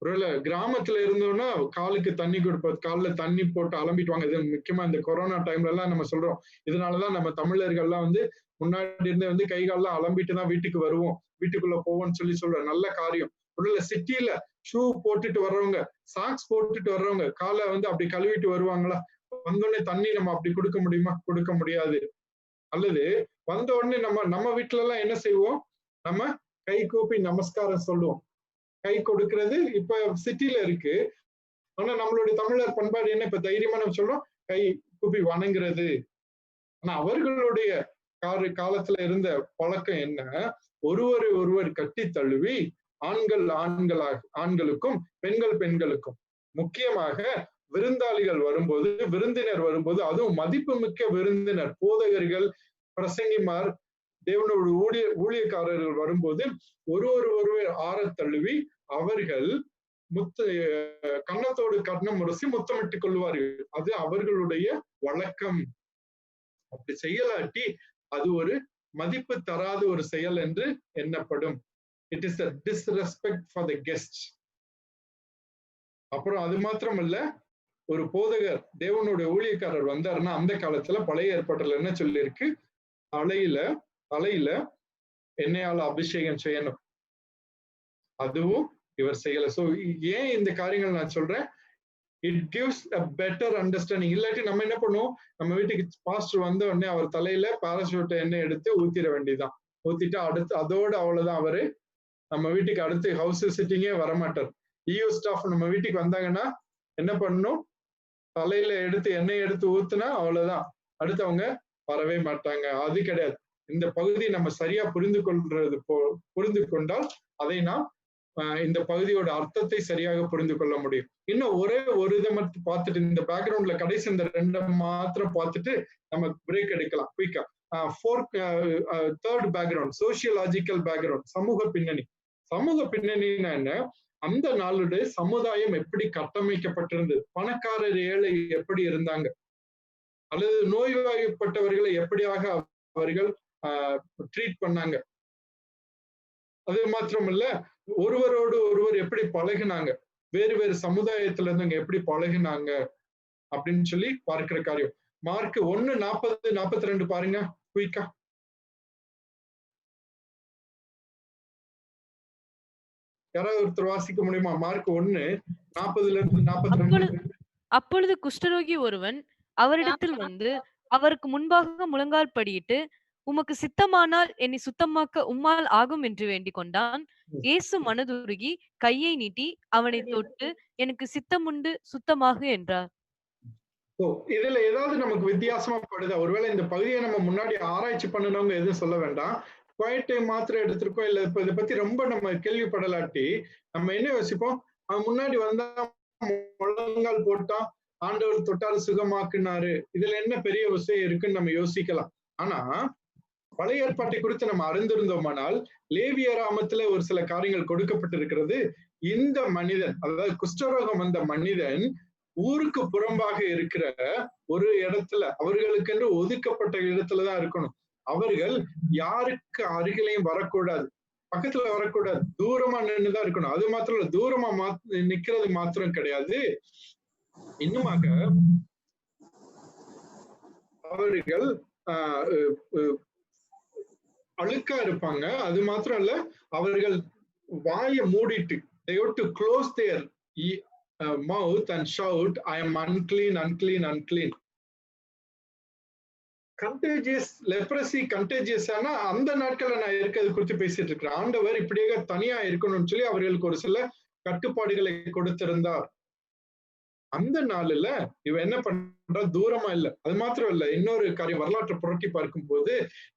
ஒருவேளை கிராமத்துல இருந்தோம்னா காலுக்கு தண்ணி கொடுப்பது, காலில் தண்ணி போட்டு அலம்பிட்டு வாங்க. இது முக்கியமா இந்த கொரோனா டைம்ல எல்லாம் நம்ம சொல்றோம். இதனாலதான் நம்ம தமிழர்கள்லாம் முன்னாடி இருந்து கை காலெல்லாம் அலம்பிட்டு தான் வீட்டுக்கு வருவோம், வீட்டுக்குள்ள போவோம்னு சொல்லி சொல்ற நல்ல காரியம். ஒருவேளை சிட்டியில ஷூ போட்டுட்டு வர்றவங்க, சாக்ஸ் போட்டுட்டு வர்றவங்க காலை அப்படி கழுவிட்டு வருவாங்களா? வந்தோடனே தண்ணி நம்ம அப்படி கொடுக்க முடியுமா? கொடுக்க முடியாது. அல்லது வந்த உடனே நம்ம வீட்டுல எல்லாம் என்ன செய்வோம்? நம்ம கை கூப்பி நமஸ்காரம் சொல்லுவோம். கை கொடுக்கிறது இப்ப சிட்டில இருக்கு. ஆனா நம்மளுடைய தமிழர் பண்பாடு என்ன? இப்ப தைரியமா நம்ம சொல்றோம் கை கூப்பி வணங்குறது. ஆனா அவர்களுடைய காலத்துல இருந்த பழக்கம் என்ன? ஒருவர் கட்டி தழுவி, ஆண்களுக்கும் பெண்களுக்கும், முக்கியமாக விருந்தாளிகள் வரும்போது, விருந்தினர் வரும்போது, அதுவும் மதிப்பு மிக்க விருந்தினர், போதகர்கள், பிரசங்கிமார், தேவனோட ஊழியக்காரர்கள் வரும்போது ஒருவர் ஆற தழுவி அவர்கள் கன்னத்தோடு கன்னம் உரசி முத்தமிட்டுக் கொள்வார்கள். அது அவர்களுடைய வழக்கம். அப்படி செய்யலாட்டி அது ஒரு மதிப்பு தராத ஒரு செயல் என்று எண்ணப்படும். It is a disrespect for the guests. அப்புறம் அது மாத்திரமல்ல, ஒரு போதகர் தேவனுடைய ஊழியக்காரர் வந்தாருன்னா அந்த காலத்துல பழைய ஏற்பாட்டுல என்ன சொல்லியிருக்கு, தலையில எண்ணெயால அபிஷேகம் செய்யணும். அதுவும் இவர் செய்யல. சோ ஏன் இந்த காரியங்கள் நான் சொல்றேன், it gives a better understanding. இல்லாட்டி நம்ம என்ன பண்ணுவோம், நம்ம வீட்டுக்கு பாஸ்டர் வந்த உடனே அவர் தலையில பாராசூட் எண்ணெய் எடுத்து ஊத்திர வேண்டியதுதான். ஊத்திட்டு அடுத்து அதோட அவ்வளவுதான். அவரு நம்ம வீட்டுக்கு அடுத்து ஹவுஸ் விசிட்டிங்கே வரமாட்டார். இயோ ஸ்டாஃப் நம்ம வீட்டுக்கு வந்தாங்கன்னா என்ன பண்ணணும், தலையில எடுத்து எண்ணெய் எடுத்து ஊத்துனா அவ்வளவுதான், அடுத்து அவங்க வரவே மாட்டாங்க. அது கிடையாது. இந்த பகுதி நம்ம சரியா புரிந்து கொண்டால் அதை நாம் இந்த பகுதியோட அர்த்தத்தை சரியாக புரிந்து கொள்ள முடியும். இன்னும் ஒரே ஒரு இதை மட்டும் பார்த்துட்டு, இந்த பேக்ரவுண்ட்ல கடைசி இந்த ரெண்டு மாத்திரம் பார்த்துட்டு நம்ம பிரேக் எடுக்கலாம் குயிக்கா. தேர்ட் பேக்ரவுண்ட், சோசியலாஜிக்கல் பேக்ரவுண்ட், சமூக பின்னணி. சமூக பின்னணினா என்ன, அந்த நாளுடைய சமுதாயம் எப்படி கட்டமைக்கப்பட்டிருந்தது, பணக்காரர் ஏழை எப்படி இருந்தாங்க, அல்லது நோய்வாய்ப்பட்டவர்களை எப்படியாக அவர்கள் ட்ரீட் பண்ணாங்க, அது மாத்திரமல்ல ஒருவரோடு ஒருவர் எப்படி பழகினாங்க, வேறு வேறு சமுதாயத்துல இருந்தவங்க எப்படி பழகினாங்க அப்படின்னு சொல்லி பார்க்கிற காரியம். மார்க் 1:40-42 பாருங்க குயிக்கா. யாராவது ஒருத்தர் வாசிக்க முடியுமா? மார்க் 1:40-42. அப்பொழுது குஷ்டரோகி ஒருவன் அவரிடத்தில் வந்து அவருக்கு முன்பாக முழங்கால் படியிட்டு, உமக்கு சித்தமானால் என்னை சுத்தமாக்க உம்மால் ஆகும் என்று வேண்டிக் கொண்டான். இயேசு மனதுருகி கையை நீட்டி அவனை தொட்டு, எனக்கு சித்தமுண்டு, சுத்தமாக என்றார். இதுல ஏதாவது நமக்கு வித்தியாசமா படுதா? ஒருவேளை இந்த பகுதியை நம்ம முன்னாடி ஆராய்ச்சி பண்ணணும்னு எதுவும் சொல்ல வேண்டாம். குவைட் டைம் மாத்திரம் எடுத்திருக்கோம், இல்ல இப்ப இதை பத்தி ரொம்ப நம்ம கேள்விப்படலாட்டி நம்ம என்ன யோசிப்போம், முன்னாடி வந்தா முழங்கால் போட்டா ஆண்டவர் தொட்டாரு சுகமாக்குனாரு, இதுல என்ன பெரிய விஷயம் இருக்குன்னு நம்ம யோசிக்கலாம். ஆனா பழைய ஏற்பாட்டை குறித்து நம்ம அறிந்திருந்தோமானால் லேவியராமத்துல ஒரு சில காரியங்கள் கொடுக்கப்பட்டிருக்கிறது. இந்த மனிதன், அதாவது குஷ்டரோகம் வந்த மனிதன் ஊருக்கு புறம்பாக இருக்கிற ஒரு இடத்துல, அவர்களுக்கென்று ஒதுக்கப்பட்ட இடத்துலதான் இருக்கணும். அவர்கள் யாருக்கு அருகிலையும் வரக்கூடாது, பக்கத்துல வரக்கூடாது, தூரமா நின்றுதான் இருக்கணும். அது மாத்திரம் இல்ல, தூரமா நிக்கிறது மாத்திரம் கிடையாது, இன்னுமாக அவர்கள் அழுக்கா இருப்பாங்க. அது மாத்திரம் இல்ல, அவர்கள் வாயை மூடிட்டு they have to close their mouth and shout, I am unclean, unclean, unclean. Contagious leprosy contagious ஆனா அந்த நாட்கள்ல நான் இருக்கிறது குறித்து பேசிட்டு இருக்கிறேன். ஆண்டவர் இப்படியே தனியா இருக்கணும்னு சொல்லி அவர்களுக்கு ஒரு சில கட்டுப்பாடுகளை கொடுத்திருந்தார். அந்த நாள்ல இவன் என்ன பண்றா, தூரமா இல்ல. அது மாத்திரம் இல்ல, இன்னொரு காரியம் வரலாற்றை புரட்டி பார்க்கும் போது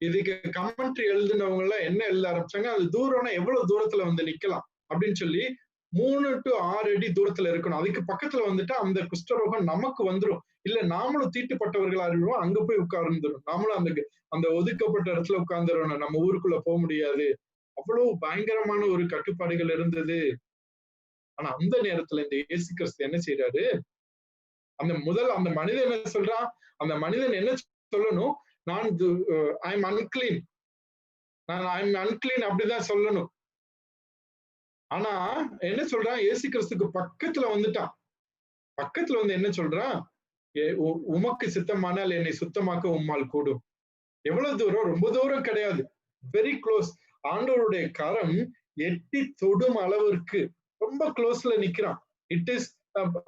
இதுக்கு கமெண்ட்ரி எழுதினவங்க எல்லாம் என்ன எழுத ஆரம்பிச்சாங்க, அது தூரம்னா எவ்வளவு தூரத்துல வந்து நிக்கலாம் அப்படின்னு சொல்லி 3 to 6 அடி தூரத்துல இருக்கணும். அதுக்கு பக்கத்துல வந்துட்டா அந்த குஷ்டரோகம் நமக்கு வந்துடும், இல்ல நாமளும் தீட்டுப்பட்டவர்களா இருக்கிறோம், அங்க போய் உட்கார்ந்துடும், நாமளும் அந்த ஒதுக்கப்பட்ட இடத்துல உட்கார்ந்துடணும், நம்ம ஊருக்குள்ள போக முடியாது. அவ்வளவு பயங்கரமான ஒரு கட்டுப்பாடுகள் இருந்தது. ஆனா அந்த நேரத்துல இந்த இயேசு கிறிஸ்து என்ன செய்யறாரு, அந்த மனிதன் என்ன சொல்றான், அந்த மனிதன் என்ன சொல்லணும், நான் ஐ எம் அன்கிளீன், நான் ஐ எம் அன்கிளீன் அப்படிதான் சொல்லணும். ஆனா என்ன சொல்றான், இயேசு கிறிஸ்துக்கு பக்கத்துல வந்துட்டான். பக்கத்துல வந்து என்ன சொல்றான், உமக்கு சித்தமானால் என்னை சுத்தமாக்க உம்மால் கூடும். எவ்வளவு தூரம், ரொம்ப தூரம் கிடையாது, வெரி க்ளோஸ். ஆண்டவருடைய கரம் எட்டி தொடும் அளவிற்கு ரொம்ப க்ளோஸ்ல நிக்கிறான். இட் இஸ்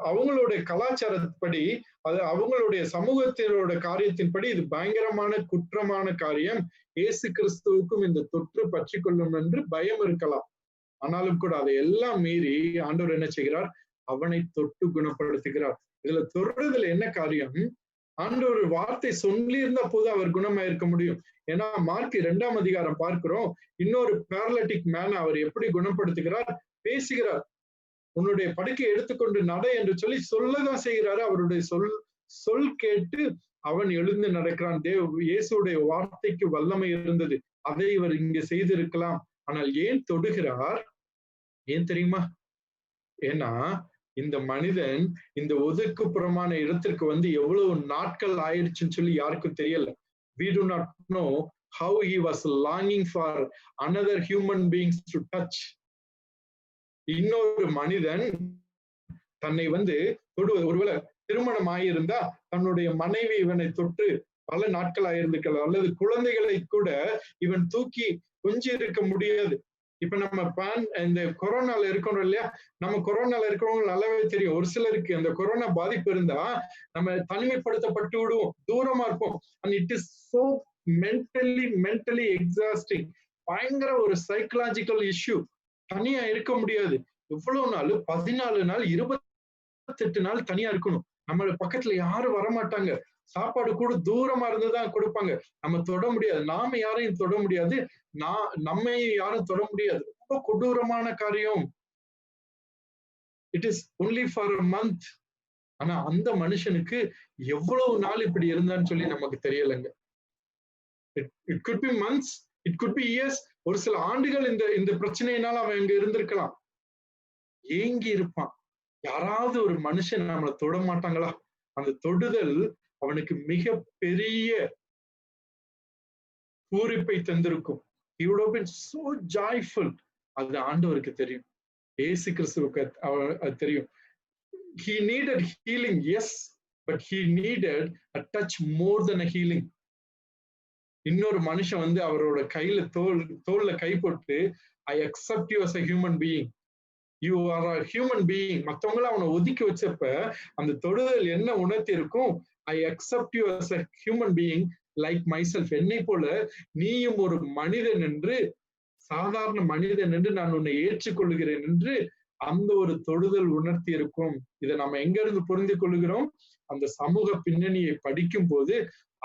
அவங்களுடைய கலாச்சாரப்படி, அது அவங்களுடைய சமூகத்தினோட காரியத்தின்படி இது பயங்கரமான குற்றமான காரியம். இயேசு கிறிஸ்துவுக்கும் இந்த தொற்று பற்றி கொள்ளும் என்று பயம் இருக்கலாம். ஆனாலும் கூட அதை எல்லாம் மீறி ஆண்டவர் என்ன செய்கிறார், அவனை தொட்டு குணப்படுத்துகிறார். இதுல தொடுறதுல என்ன காரியம், ஆண்டவர் வார்த்தை சொல்லி இருந்த போது அவர் குணமாயிருக்க முடியும். ஏன்னா மார்க் 2ஆம் அதிகாரம் பார்க்கிறோம், இன்னொரு பேரலிட்டிக் மேன அவர் எப்படி குணப்படுத்துகிறார், பேசுகிறார், உன்னுடைய படுக்கை எடுத்துக்கொண்டு நட என்று சொல்லி சொல்லதான் செய்கிறாரு. அவருடைய சொல் கேட்டு அவன் எழுந்து நடக்கிறான். இயேசுடைய வார்த்தைக்கு வல்லமை இருந்தது, அதை இவர் இங்க செய்திருக்கலாம். ஆனால் ஏன் தொடுகிறார், ஏன் தெரியுமா, ஏன்னா இந்த மனிதன் இந்த ஒதுக்குப்புறமான இடத்திற்கு வந்து எவ்வளவு நாட்கள் ஆயிடுச்சுன்னு சொல்லி யாருக்கும் தெரியல. We do not know how he was longing for another human beings to touch. இன்னொரு மனிதன் தன்னை தொடுவது. ஒருவேளை திருமணம் ஆகியிருந்தா தன்னுடைய மனைவி இவனை தொட்டு பல நாட்கள் ஆயிருந்துக்கலாம், அல்லது குழந்தைகளை கூட இவன் தூக்கி கொஞ்சி இருக்க முடியாது. இப்ப நம்ம இந்த கொரோனால இருக்கிறோம் இல்லையா, நம்ம கொரோனால இருக்கிறவங்க நல்லாவே தெரியும். ஒரு சிலருக்கு அந்த கொரோனா பாதிப்பு இருந்தா நம்ம தனிமைப்படுத்தப்பட்டு விடுவோம், தூரமா இருப்போம். And it is so mentally exhausting. பயங்கர ஒரு சைக்கலாஜிக்கல் இஷ்யூ. தனியா இருக்க முடியாது. எவ்வளவு நாள்? 14 நாள் 28 நாள் தனியா இருக்கணும். நம்ம பக்கத்துல யாரும் வரமாட்டாங்க. சாப்பாடு கூட தூரமா இருந்துதான் கொடுப்பாங்க. நம்ம தொட முடியாது, நாம யாரையும் தொட முடியாது, நம்மை யாரும் தொட முடியாது. ரொம்ப கொடூரமான காரியம். It is only for a month. ஆனா அந்த மனுஷனுக்கு எவ்வளவு நாள் இப்படி இருந்தான்னு சொல்லி நமக்கு தெரியலைங்க. It could be months, it could be years. ஒரு சில ஆண்டுகள் இந்த பிரச்சனையினால அவன் இங்க இருந்திருக்கலாம். ஏங்கி இருப்பான். யாராவது ஒரு மனுஷன் நம்மளை தொட மாட்டாங்களா? அந்த தொடுதல் அவனுக்கு மிக பெரிய பூரிப்பை தந்திருக்கும். He would have been so joyful. அது ஆண்டவருக்கு தெரியும், இயேசு கிறிஸ்துவுக்கு அது தெரியும். He needed healing, yes, but he needed a touch more than a healing. இன்னொரு மனுஷன் அவரோட கையில தோல்ல கை போட்டு, I accept you as a human being. You are a human being. மத்தவங்கள அவனை ஒதுக்கி வச்சப்ப அந்த தொடுதல் என்ன உணர்த்தி இருக்கும்? I accept you as a human being like myself. என்னை போல நீயும் ஒரு மனிதன் என்று, சாதாரண மனிதன் என்று நான் உன்னை ஏற்றுக்கொள்கிறேன் என்று அந்த ஒரு தொடுதல் உணர்த்தி இருக்கும். இதை நம்ம எங்க இருந்து புரிந்து கொள்கிறோம்? அந்த சமூக பின்னணியை படிக்கும் போது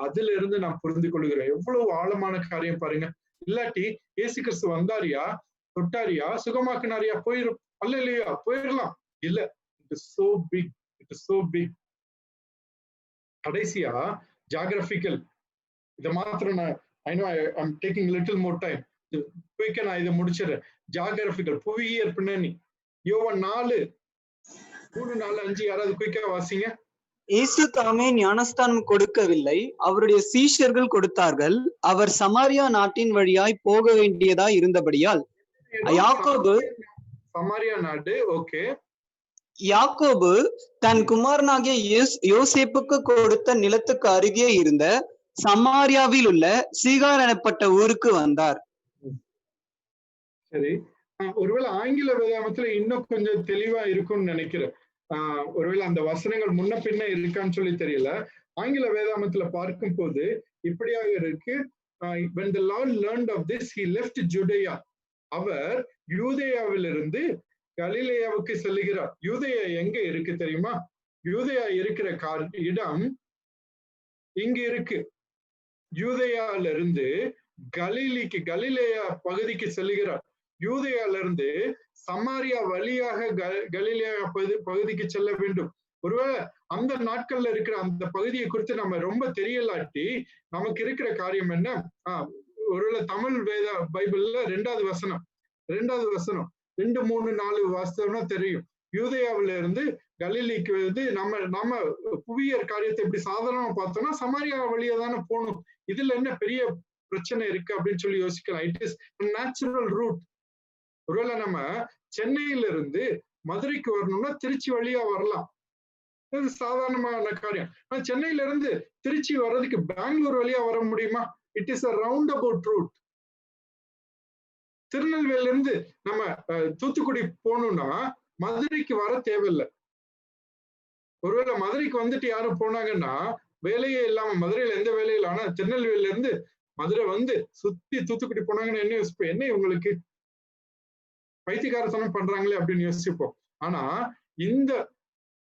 அதுல இருந்து நாம் புரிந்து கொள்கிறோம். எவ்வளவு ஆழமான காரியம் பாருங்க. இல்லாட்டி இயேசு கிறிஸ்து வந்தாரியா, தொட்டாரியா, சுகமாக்குனாரியா, இல்லையா போயிடலாம். இல்ல, it is so big, it is so big. கடைசியா ஜியோகிராபிக்கல், இதை மாத்திரம் I'm taking little more time. குயிக்கா நான் இதை முடிச்சிடறேன். ஜியோகிராபிக்கல், புவியியற் பின்னணி. யோவான் 4:3-4-5 யாராவது குயிக்கா வாசிங்க. இயேசு தாமே ஞானஸ்தானம் கொடுக்கவில்லை, அவருடைய சீஷர்கள் கொடுத்தார்கள். அவர் சமாரியா நாட்டின் வழியாய் போக வேண்டியதாய் இருந்தபடியால் யாக்கோபு, சமாரியா நாடு, ஓகே, யாக்கோபு தன் குமாரனாகிய யோசேப்புக்கு கொடுத்த நிலத்துக்கு அருகே இருந்த சமாரியாவில் உள்ள சீகார் எனப்பட்ட ஊருக்கு வந்தார். சரி, ஒருவேளை ஆங்கில வேதாகமத்துல இன்னும் கொஞ்சம் தெளிவா இருக்கும்னு நினைக்கிறேன். ஒருவேளை அந்த வசனங்கள் முன்ன பின்ன இருக்கான்னு சொல்லி தெரியல. ஆங்கில வேதாகமத்துல பார்க்கும் போது இப்படியாக இருக்கு. When the Lord learned of this, he left Judea. அவர் யூதேயாவிலிருந்து கலிலேயாவுக்கு செல்லுகிறார். யூதேயா எங்க இருக்கு தெரியுமா? யூதேயா இருக்கிற இடம் இங்க இருக்கு. யூதேயால இருந்து கலிலேயா பகுதிக்கு செல்லுகிறார். யூதேயால இருந்து சமாரியா வழியாக கலிலேயா பகுதிக்கு செல்ல வேண்டும். ஒருவேளை அந்த நாட்கள்ல இருக்கிற அந்த பகுதியை குறித்து நம்ம ரொம்ப தெரியலாட்டி நமக்கு இருக்கிற காரியம் என்ன? ஒருவேளை தமிழ் பைபிள்ல 2வது வசனம் 2, 3, 4 வாசம்னா தெரியும். யூதேயாவில இருந்து கலிலேக்கு நம்ம புவியியற் காரியத்தை எப்படி சாதாரணமா பார்த்தோம்னா சமாரியா வழியா தானே போகணும். இதுல என்ன பெரிய பிரச்சனை இருக்கு அப்படின்னு சொல்லி யோசிக்கலாம். It is natural root. ஒருவேளை நம்ம சென்னையில இருந்து மதுரைக்கு வரணும்னா திருச்சி வழியா வரலாம், இது சாதாரணமான காரியம். ஆனா சென்னையில இருந்து திருச்சி வர்றதுக்கு பெங்களூர் வழியா வர முடியுமா? It is a roundabout route. திருநெல்வேலியில இருந்து நம்ம தூத்துக்குடி போகணும்னா மதுரைக்கு வர தேவையில்லை. ஒருவேளை மதுரைக்கு வந்துட்டு யாரும் போனாங்கன்னா வேலையே இல்லாம, மதுரையில எந்த வேலையும் இல்லை, ஆனா திருநெல்வேலியில இருந்து மதுரை சுத்தி தூத்துக்குடி போனாங்கன்னா என்ன யோசிப்போம்? என்ன உங்களுக்கு பைத்தியக்காரத்தனம் பண்றாங்களே அப்படின்னு யோசிப்போம். ஆனா இந்த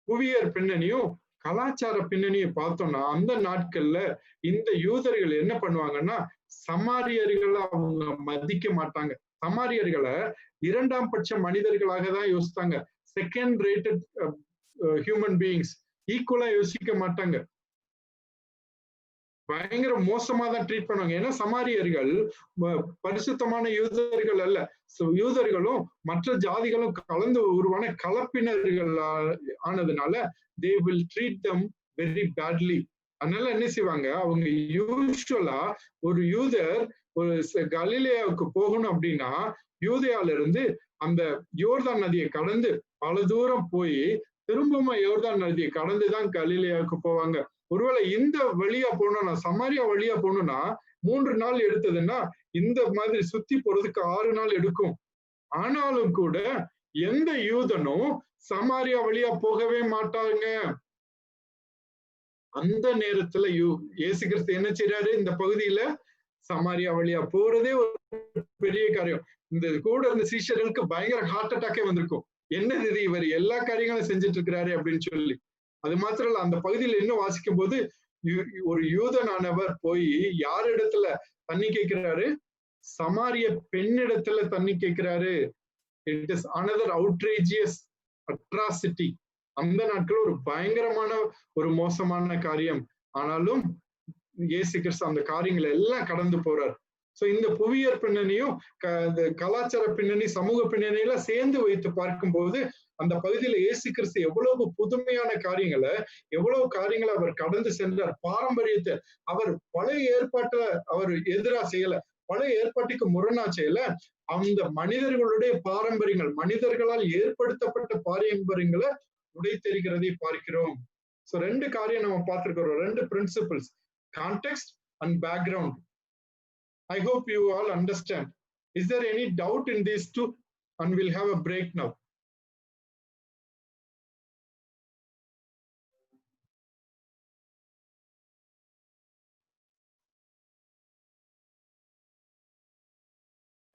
புவியியற் பின்னணியும் கலாச்சார பின்னணியும் பார்த்தோம்னா அந்த நாட்கள்ல இந்த யூதர்கள் என்ன பண்ணுவாங்கன்னா சமாரியர்களை அவங்க மதிக்க மாட்டாங்க. சமாரியர்களை 2ஆம் பட்ச மனிதர்களாக தான் யோசித்தாங்க. செகண்ட் ரேட்டட் ஹியூமன் பீயிங்ஸ், ஈக்குவலா யோசிக்க மாட்டாங்க. பயங்கர மோசமா தான் ட்ரீட் பண்ணுவாங்க. ஏன்னா சமாரியர்கள் பரிசுத்தமான யூதர்கள் அல்ல. யூதர்களும் மற்ற ஜாதிகளும் கலந்து உருவான கலப்பினர்கள் ஆனதுனால they will treat them very badly. அதனால என்ன செய்வாங்க, அவங்க யூசுவலா ஒரு யூதர் ஒரு கலிலேயாவுக்கு போகணும் அப்படின்னா யூதேயால இருந்து அந்த யோர்தான் நதியை கடந்து பல தூரம் போய் திரும்பவும் யோர்தான் நதியை கடந்துதான் கலிலேயாவுக்கு போவாங்க. ஒருவேளை இந்த வழியா போனோம்னா, சமாரியா வழியா போகணும்னா 3 நாள் எடுத்ததுன்னா இந்த மாதிரி சுத்தி போறதுக்கு 6 நாள் எடுக்கும். ஆனாலும் கூட எந்த யூதனும் சமாரியா வழியா போகவே மாட்டாங்க. அந்த நேரத்துல இயேசு கிறிஸ்து என்ன செய்யறாரு? இந்த பகுதியில சமாரியா வழியா போறதே ஒரு பெரிய காரியம். இந்த கூட இருந்த சீஷர்களுக்கு பயங்கர ஹார்ட் அட்டாக்கே வந்திருக்கும். என்னது இது, இவர் எல்லா காரியங்களும் செஞ்சுட்டு இருக்கிறாரு அப்படின்னு சொல்லி. அது மாத்திரம் இல்ல, அந்த பகுதியில இன்னும் வாசிக்கும் போது ஒரு யூதனானவர் போய் யார் இடத்துல தண்ணி கேட்கிறாரு? சமாரிய பெண்ணிடத்துல தண்ணி கேட்கிறாரு. It is another outrageous atrocity. அந்த நாட்கள் ஒரு பயங்கரமான ஒரு மோசமான காரியம். ஆனாலும் இயேசு கிறிஸ்து அந்த காரியங்களை எல்லாம் கடந்து போறார். சோ இந்த புவியியற் பின்னணியும் கலாச்சார பின்னணி, சமூக பின்னணி எல்லாம் சேர்ந்து வைத்து பார்க்கும்போது அந்த பகுதியில இயேசு கிறிஸ்து எவ்வளவு புதுமையான காரியங்களை, எவ்வளவு காரியங்களை அவர் கடந்து சென்றார். பாரம்பரியத்தை அவர் பழைய ஏற்பாட்டுல அவர் எதிரா செய்யல, பழைய ஏற்பாட்டுக்கு முரணா செய்யல. அந்த மனிதர்களுடைய பாரம்பரியங்கள், மனிதர்களால் ஏற்படுத்தப்பட்ட பாரம்பரியங்களை உடைத்தெறிகிறதை பார்க்கிறோம். சோ 2 காரியம் நம்ம பார்த்திருக்கிறோம், 2 principles, context and background. I hope you all understand. Is there any doubt in these two? And we'll have a break now.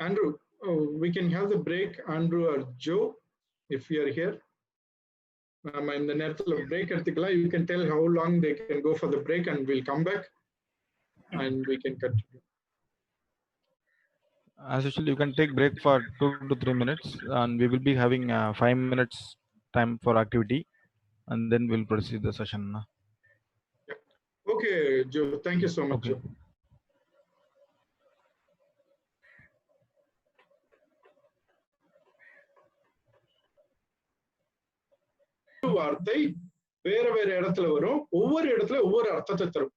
Andrew, we can have the break. Andrew or Joe, if you are here. In the நேரத்துல break எடுத்துக்கலாம். You can tell how long they can go for the break and we'll come back and we can continue. As usual, you can take break for 2 to 3 minutes, and we will be having 5 minutes time for activity, and then we'll proceed the session. Yeah. Okay, Joe. Thank you so much, Okay. Joe. வார்த்தை வேற வேற இடத்துல வரும், ஒவ்வொரு இடத்துல ஒவ்வொரு அர்த்தத்தை தரும்.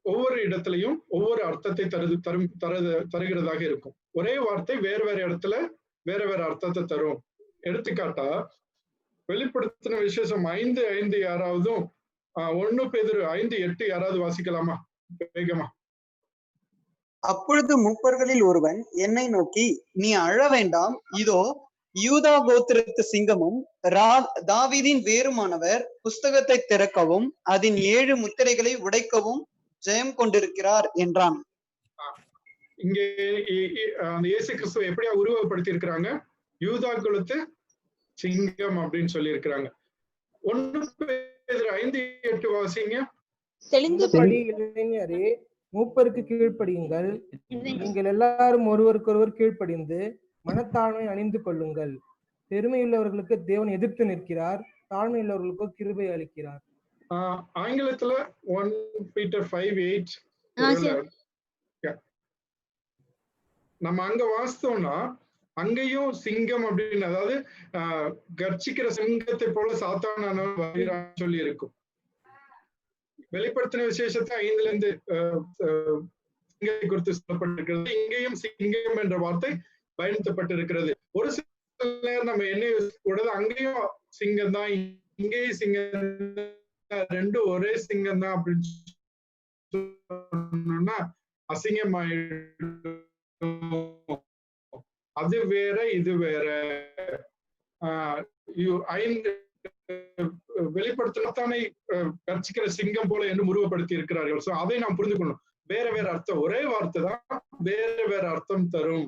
ஒவ்வொரு இடத்துலையும் ஒவ்வொரு அர்த்தத்தை தருகிறதாக இருக்கும். ஒரே வார்த்தை வேற வேற இடத்துல வேற வேற அர்த்தத்தை தரும். எடுத்துக்காட்டா வெளிப்படுத்தின விசேஷம் 5:5 யாராவதும் 1 பேதுரு 5:8 யாராவது வாசிக்கலாமா வேகமா? அப்பொழுது மூப்பர்களில் ஒருவன் என்னை நோக்கி, நீ அழ வேண்டாம், இதோ யூதா கோத்திரத்து சிங்கமும் தாவீதின் வேருமானவர் புஸ்தகத்தை திறக்கவும் அதன் 7 முத்திரைகளை உடைக்கவும் ஜெயம் கொண்டிருக்கிறார் என்றான். இங்கே அந்த இயேசு கிறிஸ்துவை எப்படியா உருவகப்படுத்தி இருக்கிறாங்க? யூதா குலத்து சிங்கம் அப்படின்னு சொல்லி இருக்கிறாங்க. 1 பேதுரு 5:8 வாசிங்க. தெளிந்தபடி இளைஞரே, மூப்பருக்கு கீழ்ப்படியுங்கள், நீங்கள் எல்லாரும் ஒருவருக்கொருவர் கீழ்ப்படிந்து மனத்தாழ்மை அணிந்து கொள்ளுங்கள். பெருமையுள்ளவர்களுக்கு தேவன் எதிர்த்து நிற்கிறார், தாழ்மையுள்ளவர்களுக்கு கிருபை அளிக்கிறார். ஆங்கிலத்துல 1 Peter 5:8 நம்ம அங்க வாசித்தோம்னா அங்கேயும் சிங்கம் அப்படின்னு, அதாவது கர்ச்சிக்கிற சிங்கத்தை போல சாத்தானானவன் வருகிறான்னு சொல்லி இருக்கும். வெளிப்படுத்தின விசேஷத்தை 5 சிங்கத்தை குறித்து சொல்லப்பட்டிருக்கிறது. இங்கேயும் சிங்கம் என்ற வார்த்தை பயன்படுத்தப்பட்டிருக்கிறது. ஒரு சில நேரம் நம்ம என்ன கூடாது, அங்கேயும் சிங்கம் தான் இங்கேயும் சிங்கம், 2 ஒரே சிங்கம் தான் அப்படின்னு சொன்னா அசிங்கமாயிடும். அது வேற இது வேற. வெளிப்படுத்தானை கர்ச்சிக்கிற சிங்கம் போல என்று உருவப்படுத்தி இருக்கிறார்கள். சோ அதை நாம் புரிந்து கொள்ளணும். வேற வேற அர்த்தம், ஒரே வார்த்தை தான் வேற வேற அர்த்தம் தரும்.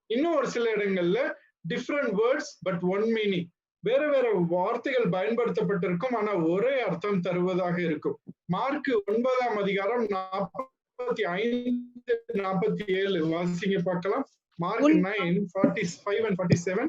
இன்னும் ஒரு சில இடங்கள்ல different words but one meaning, வேற வேற வார்த்தைகள் பயன்படுத்தப்பட்டிருக்கும், ஆனா ஒரே அர்த்தம் தருவதாக இருக்கும். மார்க் 9ஆம் அதிகாரம் 45-47 வாசிங்க பார்க்கலாம். Mark 9:45 and 47.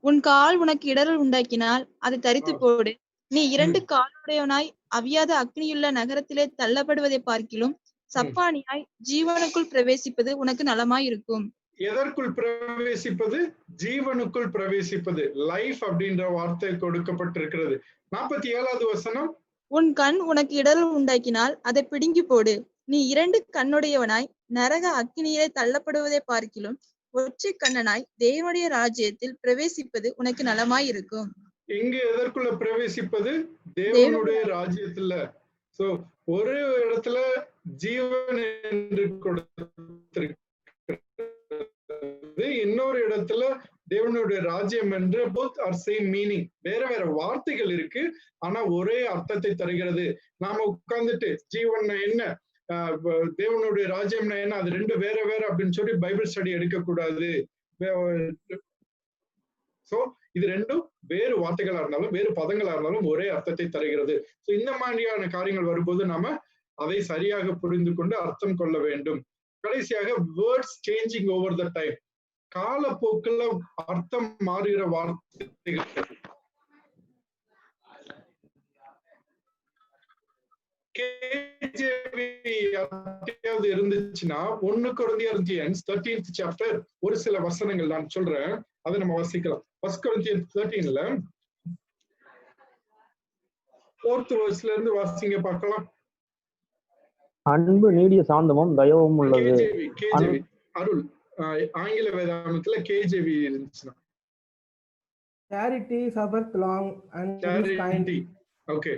உன் கால் உனக்கு இடரல் உண்டாக்கினால் அதை தரித்து போடு. நீ 2 காலுடையவனாய் அவியாத அக்னியுள்ள நகரத்திலே தள்ளப்படுவதை பார்க்கிலும் சப்பானியாய் ஜீவனுக்குள் பிரவேசிப்பது உனக்கு நலமாய் இருக்கும். எதற்குள் பிரவேசிப்பது? ஜீவனுக்குள் பிரவேசிப்பது. லைஃப் அப்படின்ற வார்த்தை கொடுக்கப்பட்டிருக்கிறது. 47வது வசனம், உன் கண் உனக்கு இடரல் உண்டாக்கினால் அதை பிடுங்கி போடு. நீ 2 கண்ணுடையவனாய் நரக அக்கினியிலே தள்ளப்படுவதை பார்க்கிலும் ஒற்றை கண்ணனாய் தேவனுடைய ராஜ்யத்தில் பிரவேசிப்பது உனக்கு நலமாய் இருக்கும். இங்க எதற்குள்ள பிரவேசிப்பது? தேவனுடைய ராஜ்யத்துல. சோ ஒரு இடத்துல ஜீவன் என்று கொடுத்திருக்கிறது, இன்னொரு இடத்துல தேவனுடைய ராஜ்யம் என்று. both are same meaning. வேற வேற வார்த்தைகள் இருக்கு, ஆனா ஒரே அர்த்தத்தை தருகிறது. நாம உட்கார்ந்துட்டு ஜீவன் என்ன, தேவனுடைய ராஜ்யம்னா என்ன, அது ரெண்டு வேற வேற அப்படின்னு சொல்லி பைபிள் ஸ்டடி எடுக்க கூடாது. சோ இது ரெண்டும் வேறு வார்த்தைகளா இருந்தாலும் வேறு பதங்களா இருந்தாலும் ஒரே அர்த்தத்தை தருகிறது. சோ இந்த மாதிரியான காரியங்கள் வரும்போது நாம அதை சரியாக புரிந்து கொண்டு அர்த்தம் கொள்ள வேண்டும். கடைசியாக words changing over the time. காலப்போக்கில் அர்த்தம் மாறுகிற வார்த்தைகள். இருந்துச்சுன்னா 1 Corinthians 13th chapter ஒரு சில வசனங்கள் நான் சொல்றேன், அதை நம்ம வாசிக்கலாம். 1 Corinthians 13ல 4th verseல இருந்து வாசிங்க பார்க்கலாம். அன்பு நீடிய சாந்தமும் தயவும் உள்ளது. கேஜேவி அருள் ஆங்கில வேதாகமத்துல கேஜேவி இருந்துச்சுன்னா charity suffereth long and is kind. Okay.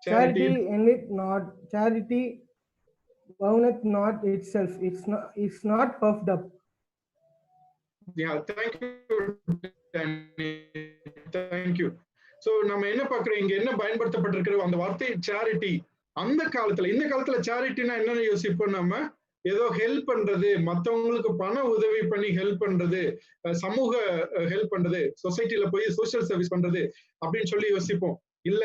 Charity endeth not, charity owneth not itself, it's not puffed up. Yeah, thank you. So நம்ம என்ன பார்க்கிறோம், இங்க என்ன பயன்படுத்தப்பட்டிருக்கிற அந்த வார்த்தை சேரிட்டி. அந்த காலத்துல, இந்த காலத்துல சேரிட்டினா என்னன்னு யோசிப்போம், நம்ம ஏதோ ஹெல்ப் பண்றது, மத்தவங்களுக்கு பண உதவி பண்ணி ஹெல்ப் பண்றது, சமூக ஹெல்ப் பண்றது, சொசைட்டில போய் சோசியல் சர்வீஸ் பண்றது அப்படின்னு சொல்லி யோசிப்போம். இல்ல,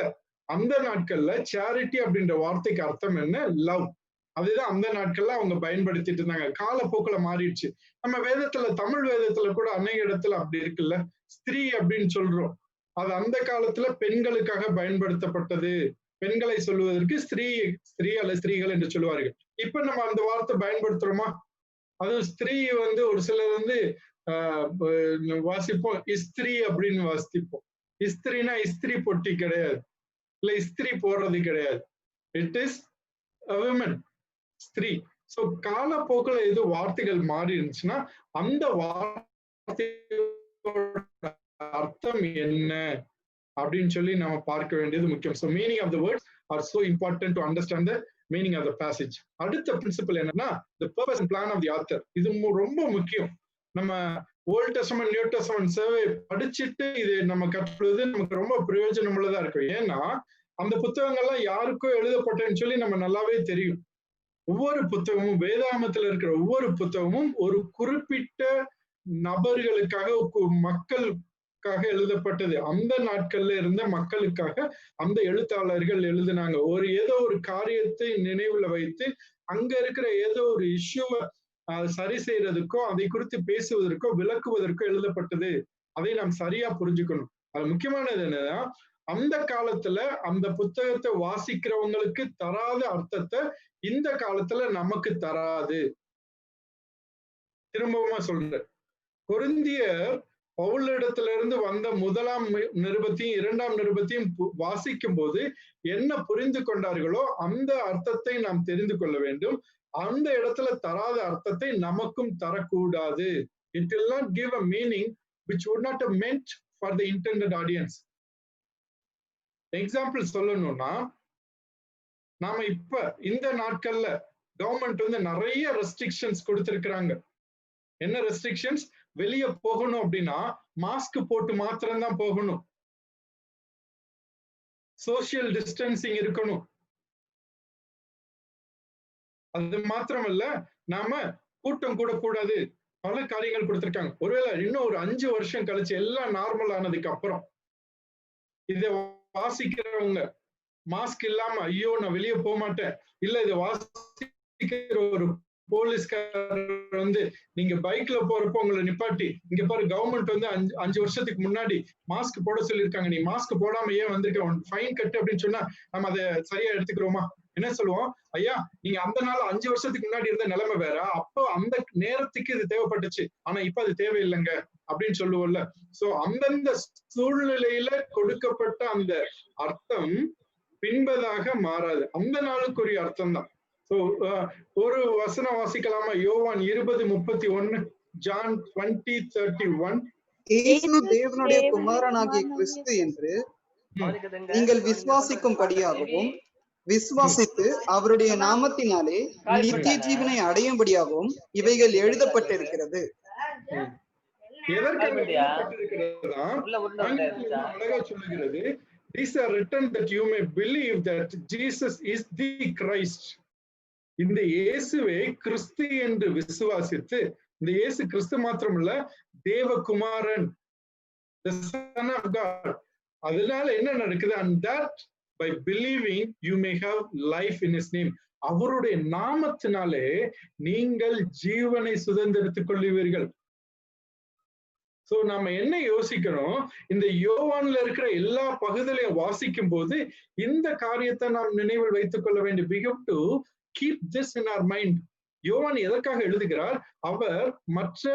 அந்த நாட்கள்ல சேரிட்டி அப்படின்ற வார்த்தைக்கு அர்த்தம் என்ன? லவ். அதுதான் அந்த நாட்கள்ல அவங்க பயன்படுத்திட்டு இருந்தாங்க. காலப்போக்குல மாறிடுச்சு. நம்ம வேதத்துல, தமிழ் வேதத்துல கூட அநேக இடத்துல அப்படி இருக்குல்ல, ஸ்திரீ அப்படின்னு சொல்றோம். அது அந்த காலத்துல பெண்களுக்காக பயன்படுத்தப்பட்டது. பெண்களை சொல்லுவதற்கு ஸ்திரீ அல்ல ஸ்திரீகள் என்று சொல்லுவார்கள். இப்ப நம்ம அந்த வார்த்தை பயன்படுத்துறோமா? அதுவும் ஸ்திரீ ஒரு சிலர் வாசிப்போம், இஸ்திரி அப்படின்னு வாசிப்போம். இஸ்திரினா இஸ்திரி பொட்டி கிடையாது, இல்ல இஸ்திரி போடுறது கிடையாது. இட் இஸ் விமன், ஸ்திரீ. சோ காலப்போக்கில் எது வார்த்தைகள் மாறி இருந்துச்சுன்னா அந்த வார்த்தையோட அர்த்தம் என்ன அப்படின்னு சொல்லி நம்ம பார்க்க வேண்டியது முக்கியம். So meaning of the words are so important to understand the meaning of the passage. அடுத்த பிரின்சிபல் என்னன்னா the purpose and plan of the author. இது ரொம்ப முக்கியம். நம்ம Old Testament New Testament survey படிச்சுட்டு இது நம்ம கற்றுறது நமக்கு ரொம்ப பிரயோஜனம் உள்ளதா இருக்கும். ஏன்னா அந்த புத்தகங்கள்லாம் யாருக்கோ எழுதப்பட்டேன்னு சொல்லி நம்ம நல்லாவே தெரியும். ஒவ்வொரு புத்தகமும், வேதாகமத்துல இருக்கிற ஒவ்வொரு புத்தகமும் ஒரு குறிப்பிட்ட நபர்களுக்காக, மக்களுக்காக எழுதப்பட்டது. அந்த நாட்கள்ல இருந்த மக்களுக்காக அந்த எழுத்தாளர்கள் எழுதினாங்க. ஏதோ ஒரு காரியத்தை நினைவுல வைத்து அங்க இருக்கிற ஏதோ ஒரு இஷ்யூவை சரி செய்யறதுக்கோ, அதை குறித்து பேசுவதற்கோ, விளக்குவதற்கோ எழுதப்பட்டது. அதை நாம் சரியா புரிஞ்சுக்கணும். அது முக்கியமானது என்னன்னா, அந்த காலத்துல அந்த புத்தகத்தை வாசிக்கிறவங்களுக்கு தராத அர்த்தத்தை இந்த காலத்துல நமக்கு தராது. திரும்பவுமா சொல்றேன், கொரிந்தியர் பவுலிடத்துல இருந்து வந்த 1ஆம் நிருபத்தையும் 2ஆம் நிருபத்தையும் வாசிக்கும் போது என்ன புரிந்து கொண்டார்களோ அந்த அர்த்தத்தை நாம் தெரிந்து கொள்ள வேண்டும். அந்த இடத்துல தராத அர்த்தத்தை நமக்கும் தரக்கூடாது. It will not give a meaning which would not have meant for the intended audience. Example சொல்லணும்னா, நாம இப்ப இந்த நாட்கள்ல கவர்மெண்ட் நிறைய ரெஸ்ட்ரிக்ஷன்ஸ் கொடுத்திருக்கிறாங்க. என்ன ரெஸ்ட்ரிக்ஷன்ஸ்? வெளியே போகணும் அப்படின்னா மாஸ்க் போட்டு மாத்திரம்தான் போகணும், சோசியல் டிஸ்டன்சிங் இருக்கணும். அது மாத்திரமல்ல, நாம கூட்டம் கூட கூடாது, பல காரியங்கள் கொடுத்திருக்காங்க. ஒருவேளை இன்னும் ஒரு 5 வருஷம் கழிச்சு எல்லாம் நார்மல் ஆனதுக்கு அப்புறம் இதை வாசிக்கிறவங்க மாஸ்க் இல்லாம ஐயோ நான் வெளியே போக மாட்டேன், இல்ல இதை வாசிக்கிற ஒரு போலீஸ்காரர் நீங்க பைக்ல போறப்போ உங்களை நிப்பாட்டி, இங்க பாரு கவர்மெண்ட் 5 வருஷத்துக்கு முன்னாடி மாஸ்க் போட சொல்லியிருக்காங்க, நீ மாஸ்க் போடாம ஏன் வந்திருக்க, ஃபைன் கட்டு அப்படின்னு சொன்னா நம்ம அதை சரியா எடுத்துக்கிறோமா? என்ன சொல்லுவோம்? ஐயா நீங்க அந்த நாள் 5 வருஷத்துக்கு முன்னாடி இருந்த நிலைமை வேற, அப்போ அந்த நேரத்துக்கு இது தேவைப்பட்டுச்சு, ஆனா இப்ப அது தேவையில்லைங்க அப்படின்னு சொல்லுவோம்ல. சோ அந்தந்த சூழ்நிலையில கொடுக்கப்பட்ட அந்த அர்த்தம் பின்பதாக மாறாது, அந்த நாளுக்குரிய அர்த்தம் தான். சோ ஒரு வசனம் வாசிக்கலாமா? யோவான் 20:31, John 20:31. இயேசு தேவனுடைய குமாரனாகிய கிறிஸ்து என்று நீங்கள் விசுவாசிக்கும்படியாகவும் விசுவாசித்து அவருடைய நாமத்தினாலே நித்திய ஜீவனை அடையும்படியாகவும் இவைகள் எழுதப்பட்டிருக்கிறது. அழகா சொல்லுகிறது, these are written that you may believe that Jesus is the Christ. இந்த இயேசுவை கிறிஸ்து என்று விசுவாசித்து, இந்த இயேசு கிறிஸ்து மாத்திரமல்ல தேவகுமாரன், the son of God. அதனால என்ன நடக்குது? and that by believing you may have life in his name. அவருடைய நாமத்தினாலே நீங்கள் ஜீவனை சுதந்திரத்துக் கொள்ளுவீர்கள். சோ நாம என்ன யோசிக்கணும்? இந்த யோவான்ல இருக்கிற எல்லா பகுதிகளையும் வாசிக்கும் போது இந்த காரியத்தை நாம் நினைவில் வைத்துக் கொள்ள வேண்டும். we have to keep this in our mind. யோவான் எதற்காக எழுதுகிறார்? அவர் மற்ற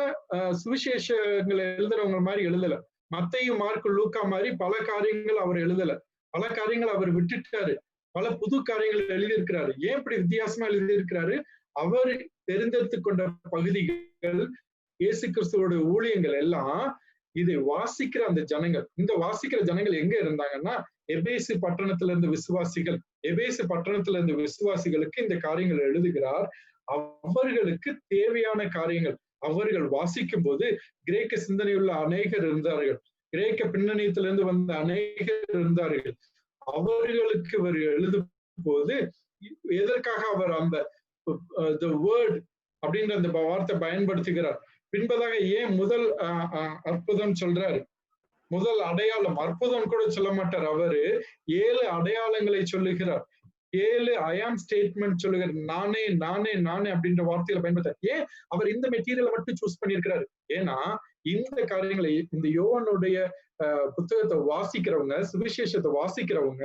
சுவிசேஷங்களை எழுதுறவங்க மாதிரி எழுதல. மத்தேயு, மார்க்கு, லூக்கா மாதிரி பல காரியங்கள் அவர் எழுதல. பல காரியங்கள் அவர் விட்டுட்டாரு. பல புது காரியங்கள் எழுதியிருக்கிறாரு. ஏன் இப்படி வித்தியாசமா எழுதியிருக்கிறாரு? அவர் தெரிந்தெடுத்து கொண்ட பகுதிகள், இயேசு கிறிஸ்துவோட ஊழியங்கள் எல்லாம் இதை வாசிக்கிற அந்த ஜனங்கள், இந்த வாசிக்கிற ஜனங்கள் எங்க இருந்தாங்கன்னா எபேசு பட்டணத்துல இருந்து விசுவாசிகள். எபேசு பட்டணத்துல இருந்து விசுவாசிகளுக்கு இந்த காரியங்கள் எழுதுகிறார். அவர்களுக்கு தேவையான காரியங்கள் அவர்கள் வாசிக்கும் போது கிரேக்க சிந்தனையுள்ள அநேகர் இருந்தார்கள், கிரேக்க பின்னணியத்திலிருந்து வந்த அநேகர் இருந்தார்கள். அவர்களுக்கு இவர் எழுதும் போது எதற்காக அவர் அந்த the word அப்படின்ற அந்த வார்த்தை பயன்படுத்துகிறார்? பின்பதாக ஏன் முதல் அற்புதம் சொல்றாரு? முதல் அடையாளம், அற்புதம் கூட சொல்ல மாட்டார். அவரு 7 அடையாளங்களை சொல்லுகிறார். 7 ஐஆம் ஸ்டேட்மெண்ட் சொல்லுகிறார். நானே நானே நானே அப்படின்ற வார்த்தையில பயன்படுத்த. ஏன் அவர் இந்த மெட்டீரியலை மட்டும் சூஸ் பண்ணியிருக்கிறாரு? ஏன்னா இந்த காரியங்களை இந்த யோவானுடைய புத்தகத்தை வாசிக்கிறவங்க, சுவிசேஷத்தை வாசிக்கிறவங்க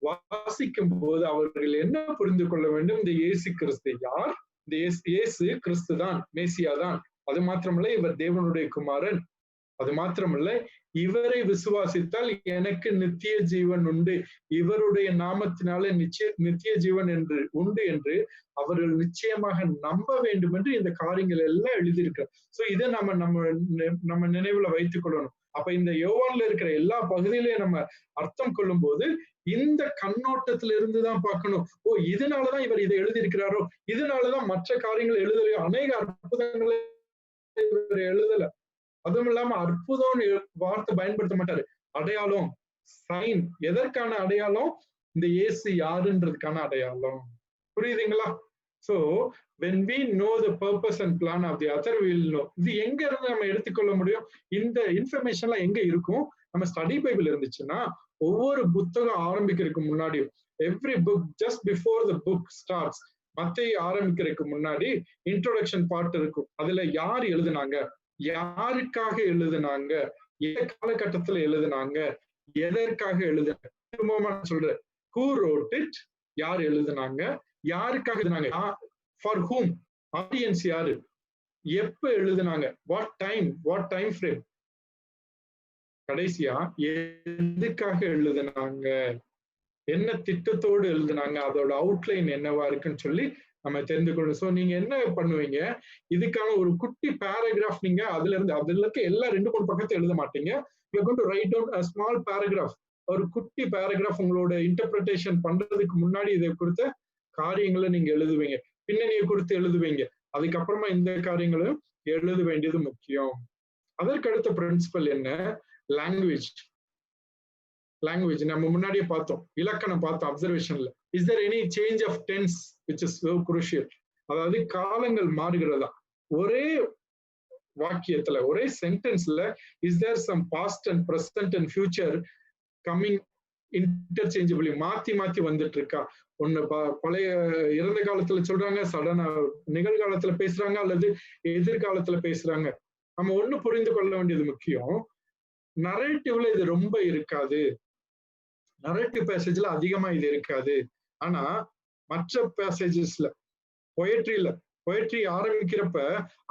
வாசிக்கும் போது அவர்கள் என்ன புரிந்து கொள்ள வேண்டும்? இந்த இயேசு கிறிஸ்து யார்? இந்த இயேசு கிறிஸ்து தான், மேசியா தான். அது மாத்திரமல்ல, இவர் தேவனுடைய குமாரன். அது மாத்திரமல்ல, இவரை விசுவாசித்தால் எனக்கு நித்திய ஜீவன் உண்டு, இவருடைய நாமத்தினால நித்திய ஜீவன் என்று உண்டு என்று அவர்கள் நிச்சயமாக நம்ப வேண்டும் என்று இந்த காரியங்கள் எல்லாம் எழுதியிருக்கிறார். சோ இதை நம்ம நினைவுல வைத்துக் கொள்ளணும். அப்ப இந்த யோவான்ல இருக்கிற எல்லா பகுதியிலையும் நம்ம அர்த்தம் கொள்ளும் போது இந்த கண்ணோட்டத்தில இருந்துதான் பார்க்கணும். ஓ, இதனாலதான் இவர் இதை எழுதியிருக்கிறாரோ, இதனாலதான் மற்ற காரியங்கள் எழுதலையோ, அநேக அற்புதங்களை இவர் எழுதல. அதுவும் இல்லாம அற்புதம் வார்த்தை பயன்படுத்த மாட்டாரு. அடையாளம், சைன். எதற்கான அடையாளம்? இந்த இயேசு யாருன்றதுக்கான அடையாளம். புரியுதுங்களா? So when we know the purpose and plan of the other, we will know. இது எங்க இருந்து நம்ம எடுத்துக்கொள்ள முடியும்? இந்த இன்ஃபர்மேஷன்லாம் எங்க இருக்கும்? நம்ம ஸ்டடி பைபிள் இருந்துச்சுன்னா ஒவ்வொரு புத்தகம் ஆரம்பிக்கிறதுக்கு முன்னாடியும், every book just before the book starts, மத்தேயு ஆரம்பிக்கிறதுக்கு முன்னாடி இன்ட்ரோடக்ஷன் பார்ட் இருக்கும். அதுல யார் எழுதுனாங்க, யாருக்காக எழுதுனாங்க, எந்த காலகட்டத்துல எழுதுனாங்க, எதற்காக எழுதுனாங்க, திரும்பமா சொல்றேன், who wrote it, யார் எழுதுனாங்க, யாருக்காக எழுதுனாங்க, ஃபார் ஹூம், ஆடியன்ஸ் யாரு, எப்ப எழுதுனாங்க, வாட் டைம் ஃப்ரேம், கடைசியா எதுக்காக எழுதுனாங்க, என்ன திட்டத்தோடு எழுதுனாங்க, அதோட அவுட்லைன் என்னவா இருக்குன்னு சொல்லி நம்ம தெரிந்து கொள்ளணும். சோ நீங்க என்ன பண்ணுவீங்க? இதுக்கான ஒரு குட்டி பேராகிராஃப் நீங்க அதுல இருக்க எல்லா 2-3 பக்கத்தை எழுத மாட்டீங்க. you're going to write down a small paragraph. ஒரு குட்டி பேராகிராஃப் உங்களோட இன்டர்பிரிட்டேஷன் பண்றதுக்கு முன்னாடி இதை கொடுத்த காரியங்களை நீங்க எழுதுவீங்க, பின்னணியை கொடுத்து எழுதுவீங்க. அதுக்கப்புறமா இந்த காரியங்களும் எழுத வேண்டியது முக்கியம். அதற்கு அடுத்த பிரின்சிபல் என்ன? லாங்குவேஜ் நம்ம முன்னாடியே பார்த்தோம், இலக்கணம் பார்த்தோம் அப்சர்வேஷன்ல. Is there any change of tense which is so crucial? அதாவது காலங்கள் மாறுகிறதா? ஒரே வாக்கியத்துல, ஒரே சென்டென்ஸ்ல is there some past and present and future coming interchangeably, மாத்தி மாத்தி வந்துட்டு இருக்கா? ஒண்ணு பழைய இறந்த காலத்துல சொல்றாங்க, சடனா நிகழ்காலத்துல பேசுறாங்க, அல்லது எதிர்காலத்துல பேசுறாங்க. நம்ம ஒண்ணு புரிந்து கொள்ள வேண்டியது முக்கியம். நரேட்டிவ்ல இது ரொம்ப இருக்காது, நரேட்டிவ் பேசேஜ்ல அதிகமா இது இருக்காது. ஆனா மற்ற பேசேஜஸ்ல, பொயட்ரி ஆரம்பிக்கிறப்ப,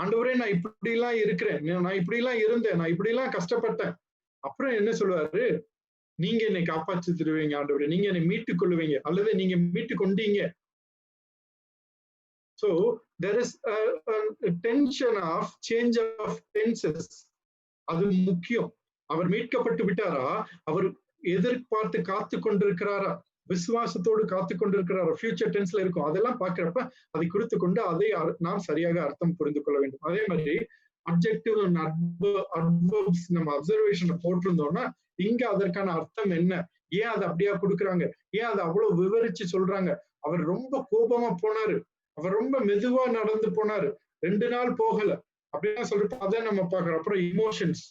ஆண்டவரே நான் இப்படி எல்லாம் இருக்கிறேன், நான் இப்படி எல்லாம் இருந்தேன், நான் இப்படி எல்லாம் கஷ்டப்பட்டேன், அப்புறம் என்ன சொல்லுவாரு? நீங்க என்னை காப்பாற்றி தருவீங்க ஆண்டவரே, நீங்க என்னை மீட்டுக் கொள்ளுவீங்க, அல்லது நீங்க மீட்டு கொண்டீங்க. So there is a tension of change of tenses. அது முக்கியம். அவர் மீட்கப்பட்டு விட்டாரா? அவர் எதிர்பார்த்து காத்து கொண்டிருக்கிறாரா? விசுவாசத்தோடு காத்து கொண்டிருக்கிறாரா? ஃபியூச்சர் டென்ஸ்ல இருக்கும். அதெல்லாம் பாக்குறப்ப அதை குறித்து கொண்டு அதை நாம் சரியாக அர்த்தம் புரிந்து கொள்ள வேண்டும். அதே மாதிரி அப்ஜெக்டிவ் அட்வர்ப்ஸ் நம்ம அப்சர்வேஷனை போட்டிருந்தோம்னா இங்க அதற்கான அர்த்தம் என்ன, ஏன் அதை அப்படியா கொடுக்குறாங்க, ஏன் அதை அவ்வளவு விவரிச்சு சொல்றாங்க. அவர் ரொம்ப கோபமா போனாரு, அவர் ரொம்ப மெதுவா நடந்து போனாரு, 2 நாள் போகல அப்படின்னா சொல்லிட்டு அதை நம்ம பாக்குறோம். அப்புறம் இமோஷன்ஸ்,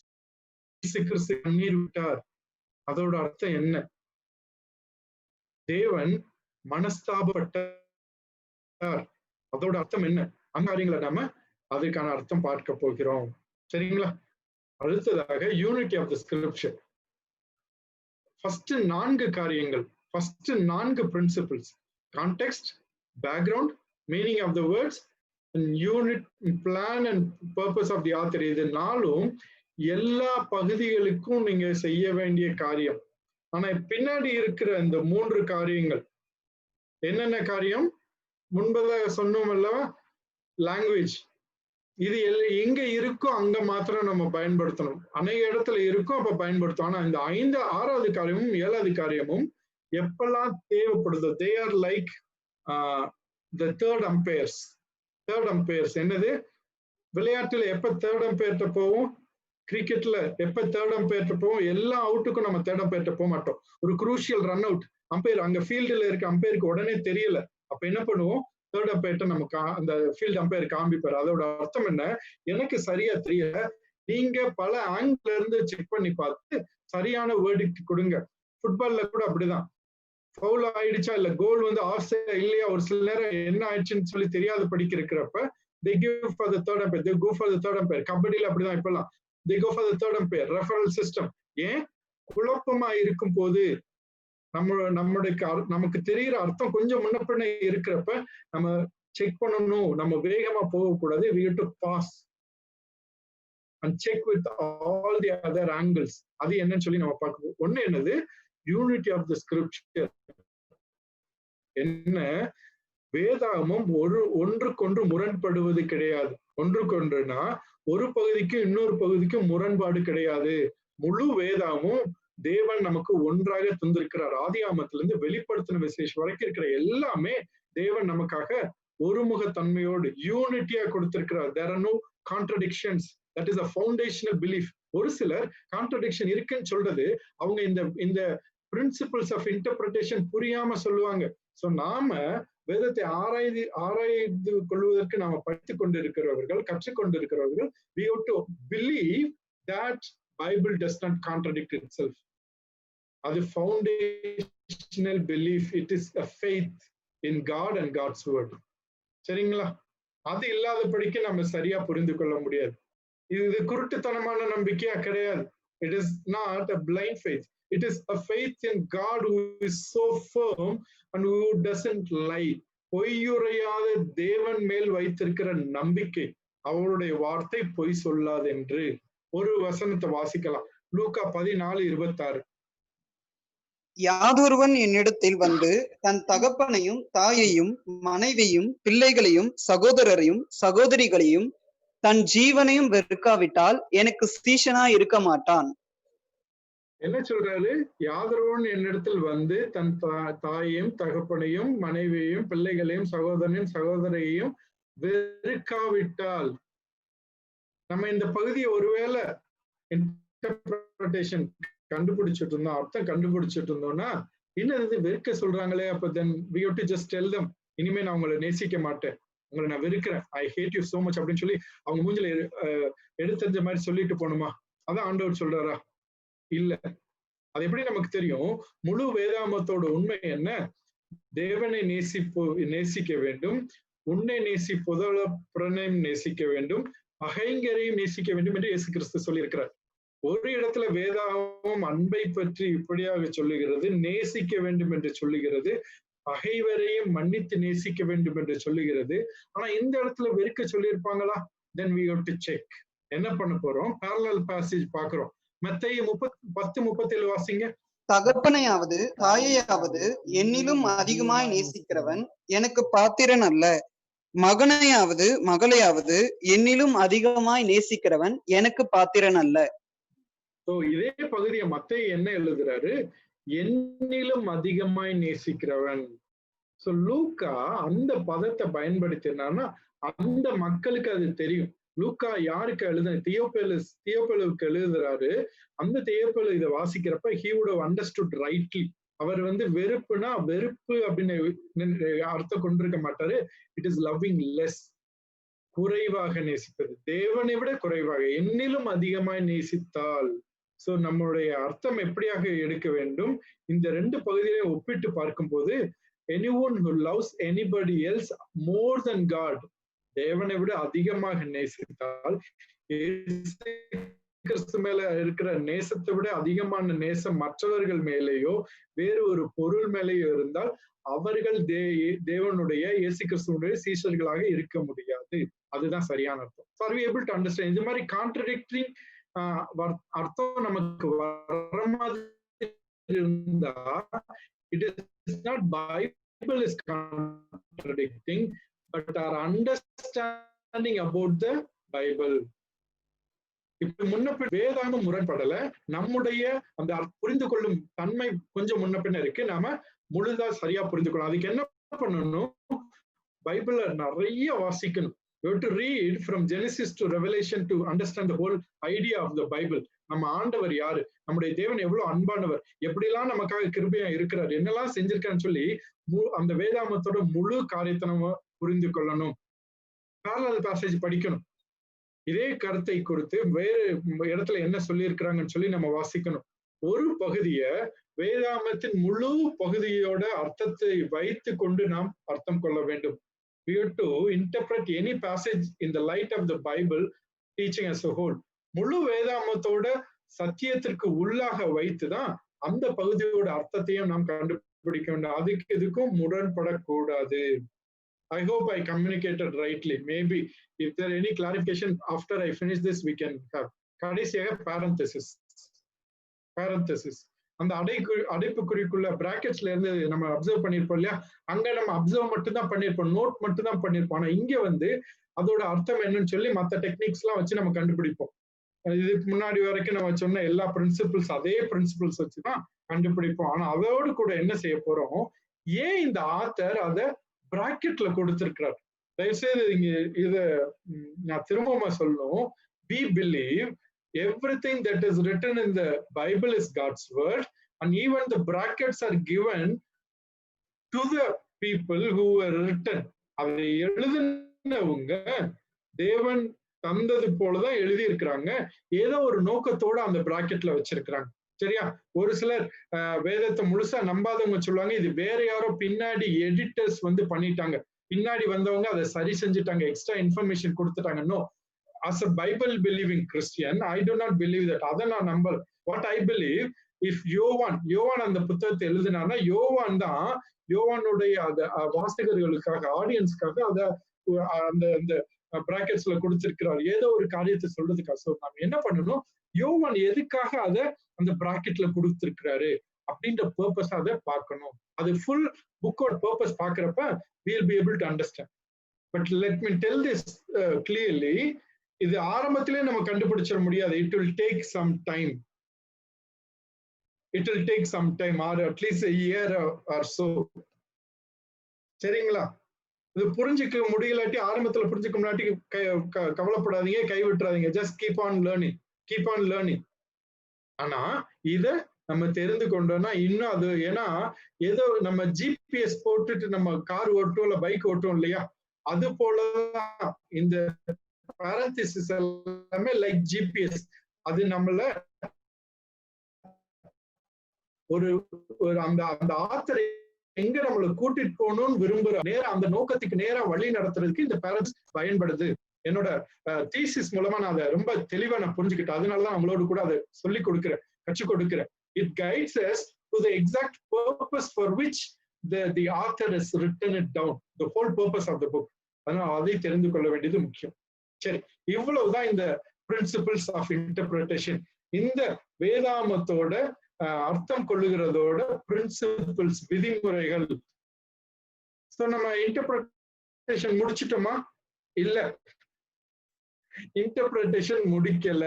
கண்ணீர் விட்டார், அதோட அர்த்தம் என்ன? தேவன் மனஸ்தாபப்பட்டார், அதோட அர்த்தம் என்ன? அங்காரியங்களை நாம அதுக்கான அர்த்தம் பார்க்க போகிறோம். சரிங்களா? அடுத்ததாக unity of the scripture. First 4 காரியங்கள், first 4 principles: context, background, meaning of the words, unit, plan and purpose of the author. இது 4ம் எல்லா பகுதிகளுக்கும் நீங்க செய்ய வேண்டிய காரியம். ஆனா பின்னாடி இருக்கிற இந்த 3 காரியங்கள் என்னென்ன காரியம்? முன்பதாக சொன்னோம் அல்லவா, லாங்குவேஜ். இது எங்க இருக்கோ அங்க மாத்திரம் நம்ம பயன்படுத்தணும். அநேக இடத்துல இருக்கும், அப்ப பயன்படுத்தும். ஆனா இந்த 6வது காரியமும் 7வது காரியமும் எப்பெல்லாம் தேவைப்படுதோ, they are like the third umpires. Third umpires என்னது? விளையாட்டுல எப்ப தேர்ட் அம்பையர்ட்ட போவோம்? கிரிக்கெட்ல எப்ப தேர்ட் அம்பையர்ட்ட போவோம்? எல்லா அவுட்டுக்கும் நம்ம தேர்ட் அம்பையர்ட்ட போக மாட்டோம். ஒரு குரூஷியல் ரன் அவுட், அம்பையர் அங்க ஃபீல்டுல இருக்க அம்பையருக்கு உடனே தெரியல, அப்ப என்ன பண்ணுவோம்? தேர்ட் அம்பையர்ட்ட நம்ம அந்த ஃபீல்ட் அம்பையர் காமிப்பாரு. அதோட அர்த்தம் என்ன? எனக்கு சரியா தெரியல, நீங்க பல ஆங்கிள் இருந்து செக் பண்ணி பார்த்து சரியான வேர்டிக்ட் கொடுங்க. ஃபுட்பால்ல கூட அப்படிதான், ஃபவுல் ஆயிடுச்சா இல்ல கோல் ஆஃப் சைடா இல்லையா, ஒரு சில நேரம் என்ன ஆயிடுச்சுன்னு சொல்லி தெரியாத படிக்க இருக்கிறப்ப they give for the third umpire, they go for the third umpire. கபடியில அப்படிதான் இப்பெல்லாம் they go for the third umpire, referral system. ஏன்? குழப்பமா இருக்கும் போது நமக்கு தெரிகிற அர்த்தம் கொஞ்சம் முன்ன பின்ன இருக்கிறப்ப நம்ம செக் பண்ணணும், நம்ம வேகமா போகக்கூடாது. we have to pause and check with all the other angles. அது என்னன்னு சொல்லி நம்ம பார்க்கணும். ஒண்ணு என்னது? Unity of the scripture. என்ன? வேதாகமும் ஒன்றுக்கொன்று முரண்படுவது கிடையாது. ஒன்றுக்கொன்றுனா ஒரு பகுதிக்கு இன்னொரு பகுதிக்கும் முரண்பாடு கிடையாது. முழு வேதாகமும் தேவன் நமக்கு ஒன்றாக தந்திருக்கிறார். ஆதியாகமத்திலிருந்து வெளிப்படுத்தின விசேஷம் வரைக்கும் இருக்கிற எல்லாமே தேவன் நமக்காக ஒருமுகத்தன்மையோடு யூனிட்டியா கொடுத்திருக்கிறார். there are no contradictions. that is a foundational belief. ஒரு சிலர் கான்ட்ரடிக்ஷன் இருக்குன்னு சொல்றது அவங்க இந்த பிரின்சிபிள்ஸ் ஆஃப் இன்டர்பிரேஷன் புரியாம சொல்லுவாங்க. சோ நாம வேதத்தை ஆராய்ந்து கொள்வதற்கு நாம படித்துக் கொண்டிருக்கிறவர்கள், கற்றுக்கொண்டிருக்கிறவர்கள், we have to believe that Bible does not contradict itself. அது foundational belief. It is a faith in God and God's word. சரிங்களா? அது இல்லாதபடிக்கு நம்ம சரியா புரிந்து கொள்ள முடியாது. இது குருட்டுத்தனமான நம்பிக்கையா கிடையாது. It is not a blind faith. It is a faith in God who is so firm and who doesn't lie. பொய்யுரையாத தேவன் மேல் வைத்திருக்கிற நம்பிக்கை. அவருடைய வார்த்தை பொய் சொல்லாது என்று ஒரு வசனத்தை வாசிக்கலாம். லூக்கா 14:26. யாதொருவன் என்னிடத்தில் வந்து தன் தகப்பனையும் தாயையும் மனைவியும் பிள்ளைகளையும் சகோதரரையும் சகோதரிகளையும் தன் ஜீவனையும் வெறுக்காவிட்டால் எனக்கு சீஷனா இருக்க மாட்டான். என்ன சொல்றாரு? யாதொருவன் என்னிடத்தில் வந்து தன் தாயையும் தகப்பனையும் மனைவியையும் பிள்ளைகளையும் சகோதரனையும் சகோதரியையும் வெறுக்காவிட்டால். நம்ம இந்த பகுதியை ஒருவேளை இன்டர்பிரேஷன் கண்டுபிடிச்சிட்டு இருந்தோம், அர்த்தம் கண்டுபிடிச்சிட்டு இருந்தோம்னா, இன்னது வெறுக்க சொல்றாங்களே, அப்ப தென் we have to just tell them, இனிமே நான் உங்களை நேசிக்க மாட்டேன், உங்களை நான் வெறுக்கிறேன், ஐ ஹேட் யூ சோ மச் அப்படின்னு சொல்லி அவங்க மூஞ்சில எடுத்தறிஞ்ச மாதிரி சொல்லிட்டு போகணுமா? அதான் ஆண்டவர் சொல்றாரா? இல்ல. அது எப்படி நமக்கு தெரியும்? முழு வேதாகமத்தோட உண்மை என்ன? தேவனை நேசிக்க வேண்டும், உன்னை நேசிப்பதோட புறனையும் நேசிக்க வேண்டும், பகைங்கரையும் நேசிக்க வேண்டும் என்று இயேசு கிறிஸ்து சொல்லியிருக்கிறார். ஒரு இடத்துல வேதாகமம் அன்பை பற்றி இப்படியாக சொல்லுகிறது, நேசிக்க வேண்டும் என்று சொல்லுகிறது, பகைவரையும் மன்னித்து நேசிக்க வேண்டும் என்று சொல்லுகிறது. ஆனா இந்த இடத்துல வெறுக்க சொல்லியிருப்பாங்களா? then we have to check. என்ன பண்ண போறோம்? parallel passage பாக்குறோம். மத்தேயு 10:37 வாசிங்க. தகப்பனையாவது தாயையாவது என்னிலும் அதிகமாய் நேசிக்கிறவன் எனக்கு பாத்திரன் அல்ல, மகனையாவது மகளையாவது என்னிலும் அதிகமாய் நேசிக்கிறவன் எனக்கு பாத்திரன் அல்ல. ஸோ இதே பகுதியை மத்தேயு என்ன எழுதுறாரு, என்னிலும் அதிகமாய் நேசிக்கிறவன். ஸோ லூக்கா அந்த பதத்தை பயன்படுத்தினார்னா அந்த மக்களுக்கு அது தெரியும். லூக்கா யாருக்கு எழுத, தியோபேலுக்கு எழுதுறாரு. அந்த தியோபேலு இதை வாசிக்கிறப்ப he would have understood rightly. அவர் வெறுப்புனா வெறுப்பு அப்படின்னு அர்த்தம் கொண்டிருக்க மாட்டாரு. இட் இஸ் லவ்விங் லெஸ், குறைவாக நேசிப்பது, தேவனை விட குறைவாக, என்னிலும் அதிகமாய் நேசித்தால். சோ நம்மளுடைய அர்த்தம் எப்படியாக எடுக்க வேண்டும், இந்த ரெண்டு பகுதியை ஒப்பிட்டு பார்க்கும்போது anyone who loves anybody else more than God, தேவனை விட அதிகமாக நேசித்தால், கிறிஸ்து மேல இருக்கிற நேசத்தை விட அதிகமான நேசம் மற்றவர்கள் மேலேயோ வேறு ஒரு பொருள் மேலேயோ இருந்தால் அவர்கள் தேவனுடைய இயேசு கிறிஸ்துவனுடைய சீஷர்களாக இருக்க முடியாது. அதுதான் சரியான அர்த்தம். So are we able to understand? இந்த மாதிரி கான்ட்ரடிக்டரி அர்த்தம் நமக்கு வர மாதிரி இருந்தா it is not Bible is contradicting, but our understanding about the Bible. இப்ப முன்ன வேதாகமம் முரண்படல, நம்முடைய அந்த புரிந்து கொள்ளும் தன்மை கொஞ்சம் முன்ன பின்ன இருக்கு. நாம முழுதா சரியா புரிந்து கொள்ளணும். அதுக்கு என்ன பண்ணணும், பைபிள நிறைய வாசிக்கணும். You have to read from Genesis to Revelation to understand the whole idea of the Bible. நம்ம ஆண்டவர் யாரு, நம்முடைய தேவன் எவ்வளவு அன்பானவர், எப்படிலாம் நமக்காக கிருபையா இருக்கிறார், என்னெல்லாம் செஞ்சிருக்கான்னு சொல்லி அந்த வேதாகமத்தோட முழு காரியத்தை நம்ம புரிந்து கொள்ளணும். parallel passage படிக்கணும். இதே கருத்தை குறித்து வேறு இடத்துல என்ன சொல்லி இருக்கிறாங்கன்னு சொல்லி நம்ம வாசிக்கணும். ஒரு பகுதிய வேதாகமத்தின் முழு பகுதியோட அர்த்தத்தை வைத்து கொண்டு நாம் அர்த்தம் கொள்ள வேண்டும். We have to interpret any passage in the light of the Bible teaching as a whole. முழு வேதாகமத்தோட சத்தியத்திற்கு உள்ளாக வைத்துதான் அந்த பகுதியோட அர்த்தத்தையும் நாம் கண்டுபிடிக்க வேண்டும். அதுக்கு இதுக்கும் முரண்படக்கூடாது. I hope I communicated rightly. Maybe if there any clarification after I finish this we can have. கடைசியாக parenthesis. அந்த அடைப்புக்குறிக்குள்ள பிராக்கெட்ஸ்ல இருந்து நம்ம அப்சர்வ் பண்ணிருப்போம் இல்லையா, அங்க நம்ம அப்சர்வ் மட்டும் தான் பண்ணிருப்போம், நோட் மட்டும் தான் பண்ணிருப்போம். ஆனா இங்க அதோட அர்த்தம் என்னன்னு சொல்லி மற்ற டெக்னிக்ஸ் எல்லாம் வச்சு நம்ம கண்டுபிடிப்போம். இதுக்கு முன்னாடி வரைக்கும் நம்ம சொன்ன எல்லா பிரின்சிபிள்ஸ் அதே பிரின்சிபிள்ஸ் வச்சுதான் கண்டுபிடிப்போம். ஆனா அதோடு கூட என்ன செய்ய போறோம், ஏன் இந்த ஆத்தர் அதை பிராக்கெட்ல கொடுத்திருக்கிறார். தயவுசெய்து இங்க இத நான் திரும்பமா சொல்லணும். We believe everything that is written in the Bible is God's word, and even the brackets are given to the people who were written. அதை எழுதினவங்க தேவன் தந்தது போலதான் எழுதி இருக்கிறாங்க. ஏதோ ஒரு நோக்கத்தோட அந்த பிராக்கெட்ல வச்சிருக்கிறாங்க. சரியா? ஒரு சிலர் வேதத்தை முழுசா நம்பாதவங்க சொல்லுவாங்க, இது வேற யாரோ பின்னாடி எடிட்டர்ஸ் பண்ணிட்டாங்க, பின்னாடி வந்தவங்க அதை சரி செஞ்சுட்டாங்க, எக்ஸ்ட்ரா இன்ஃபர்மேஷன் கொடுத்துட்டாங்க. No, as a Bible believing Christian, I do not believe that. அதை நான் நம்பல. What I believe, if யோவான் அந்த புத்தகத்தை எழுதினார்னா யோவானுடைய வாசகர்களுக்காக, ஆடியன்ஸ்க்காக அதை அந்த பிராக்கெட்ஸ்ல கொடுத்திருக்கிறார், ஏதோ ஒரு காரியத்தை சொல்றதுக்காக. சோ நாம என்ன பண்ணணும், யோவான் எதுக்காக அதை அந்த பிராக்கெட்ல கொடுத்திருக்கிறாரு அப்படின்ற பர்பஸ் அதை பார்க்கணும். அது ஃபுல் புக்கோட பர்பஸ் பாக்குறப்ப we'll be able to understand. But let me tell this clearly, இது ஆரம்பத்திலே நம்ம கண்டுபிடிச்சிட முடியாது. It will take some time. Or at least a year or so. சரிங்களா? இது புரிஞ்சுக்க முடியலாட்டி, ஆரம்பத்துல புரிஞ்சுக்க முன்னாடி கவலைப்படாதீங்க, கைவிட்டுறாதீங்க. just keep on learning. ஆனா இத நம்ம தெரிந்து கொண்டோம்னா இன்னும் அது, ஏன்னா ஏதோ நம்ம ஜிபிஎஸ் போட்டுட்டு நம்ம கார் ஓட்டும் இல்ல பைக் ஓட்டும் இல்லையா, அது போலதான் இந்த parenthesis எல்லாமே லைக் ஜிபிஎஸ். அது நம்மள ஒரு அந்த ஆத்தரை எங்க நம்மளை கூட்டிட்டு போகணும்னு விரும்புற நேரம், அந்த நோக்கத்துக்கு நேரா வழி நடத்துறதுக்கு இந்த பேரண்ட்ஸ் பயன்படுது. என்னோட தீசிஸ் மூலமா நான் அதை ரொம்ப தெளிவா நான் புரிஞ்சுக்கிட்டேன். அதனாலதான் நம்மளோட கூட அதை சொல்லி கொடுக்கிறேன், கற்றுக் கொடுக்கிறேன். It guides us to the exact purpose for which the author has written it down, the whole purpose of the book. அதனால அதை தெரிந்து கொள்ள வேண்டியது முக்கியம். சரி, இவ்வளவுதான் இந்த பிரின்சிபிள்ஸ் ஆஃப் இன்டர்பிரேஷன். இந்த வேதாகமத்தோட அர்த்தம் கொள்ளுகிறதோட பிரின்சிபிள்ஸ், விதிமுறைகள். சோ நம்ம இன்டர்பிரேஷன் முடிச்சிட்டோமா? இல்ல, இன்டர்பிரேஷன் முடிக்கல.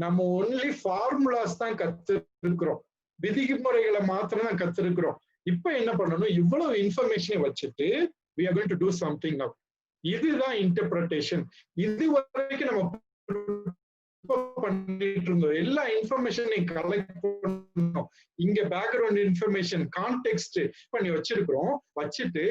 நம்ம ஒன்லி ஃபார்முலாஸ் தான் கத்துருக்கிறோம், விதிமுறைகளை மாத்திரம் தான் கத்துருக்கிறோம். இப்ப என்ன பண்ணணும், இவ்வளவு இன்ஃபர்மேஷனை வச்சுட்டு we are going to do something now. இதுதான் இன்டர்பிரேஷன். இது வரைக்கும் நம்ம பண்ணிட்டு இருந்தோம். எல்லா இன்ஃபர்மேஷனையும் கலெக்ட் பண்ணணும். இங்க பேக்ரவுண்ட் இன்ஃபர்மேஷன் கான்டெக்ஸ்ட் பண்ணி வச்சிருக்கிறோம். வச்சுட்டு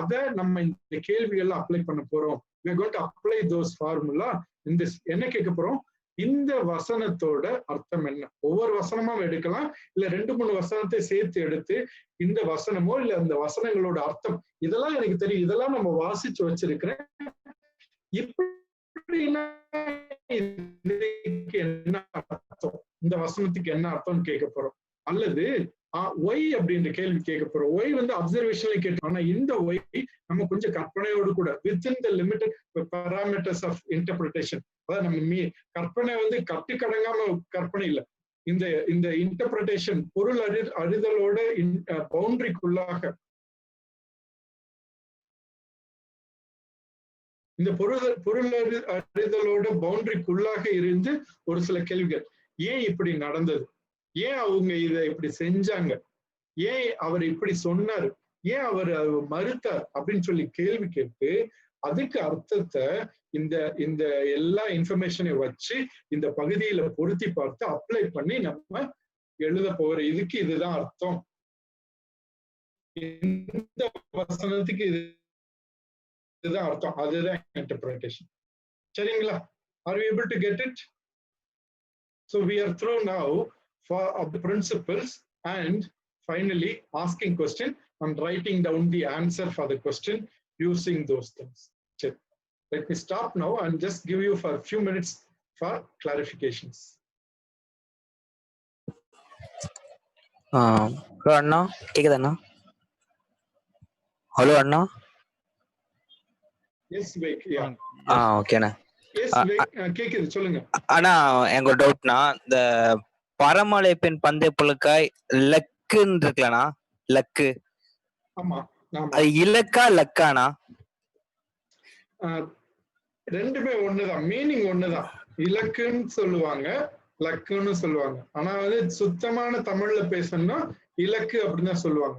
அதை நம்ம இந்த கேள்விகள்லாம் அப்ளை பண்ண போறோம். we are going to apply those formula in this. என்ன கேட்க போறோம், இந்த வசனத்தோட அர்த்தம் என்ன? ஒவ்வொரு வசனமா எடுக்கலாம், இல்ல 2-3 வசனத்தை சேர்த்து எடுத்து இந்த வசனமோ இல்ல அந்த வசனங்களோட அர்த்தம் இதெல்லாம் எனக்கு தெரியும், இதெல்லாம் நம்ம வாசிச்சு வச்சிருக்கிறேன், இப்படின்னா என்ன அர்த்தம், இந்த வசனத்துக்கு என்ன அர்த்தம் கேட்க போறோம். அல்லது ஒய் அப்படின்ற கேள்வி கேட்க போறோம். ஒய் வந்து அப்சர்வேஷன்ல கேட்டோம். ஆனா இந்த ஒய் நம்ம கொஞ்சம் கற்பனையோடு கூட within the limited parameters of interpretation. அதாவது நம்ம கற்பனை வந்து கட்டுக்கடங்காம கற்பனை இல்லை. இந்த இன்டர்பிரிட்டேஷன் பொருள் அறிதலோட பவுண்டரிக்குள்ளாக, இந்த பொருள் அறிதலோட பவுண்டரிக்குள்ளாக இருந்து ஒரு சில கேள்விகள். ஏன் இப்படி நடந்தது, ஏன் அவங்க இதை இப்படி செஞ்சாங்க, ஏன் அவர் இப்படி சொன்னாரு, ஏன் அவர் மறுத்தார் அப்படின்னு சொல்லி கேள்வி கேட்டு அதுக்கு அர்த்தத்தை இந்த எல்லா இன்ஃபர்மேஷனை வச்சு இந்த பகுதியில பொருத்தி பார்த்து அப்ளை பண்ணி நம்ம எழுத போகிற இதுக்கு இதுதான் அர்த்தம், இந்த வசனத்துக்கு இதுதான் அர்த்தம், அதுதான் இன்டர்பிரேஷன். சரிங்களா? Are we able to get it? So we are through now for the principles and finally asking question and writing down the answer for the question using those things. Okay. Let me stop now and just give you for a few minutes for clarifications. Hello Anna, கேக்குதா அண்ணா? ஹலோ அண்ணா. Yes, Vivek. Yeah. ஓகே அண்ணா. Yes, Vivek. கேக்குது, சொல்லுங்க. அண்ணா எனக்கு ஒரு டவுட்னா, இந்த பரமலை பெண் பந்தய புழுக்காய் லக்குன்னு இருக்குல்லண்ணா, லக்கு. ஆமா. அது இலக்கா லக்கானா? ரெண்டுமே ஒண்ணுதான், மீனிங் ஒண்ணுதான். இலக்குன்னு சொல்லுவாங்க, லக்குன்னு சொல்லுவாங்க. ஆனா வந்து சுத்தமான தமிழ்ல பேசணும்னா இலக்கு அப்படின்னு தான் சொல்லுவாங்க.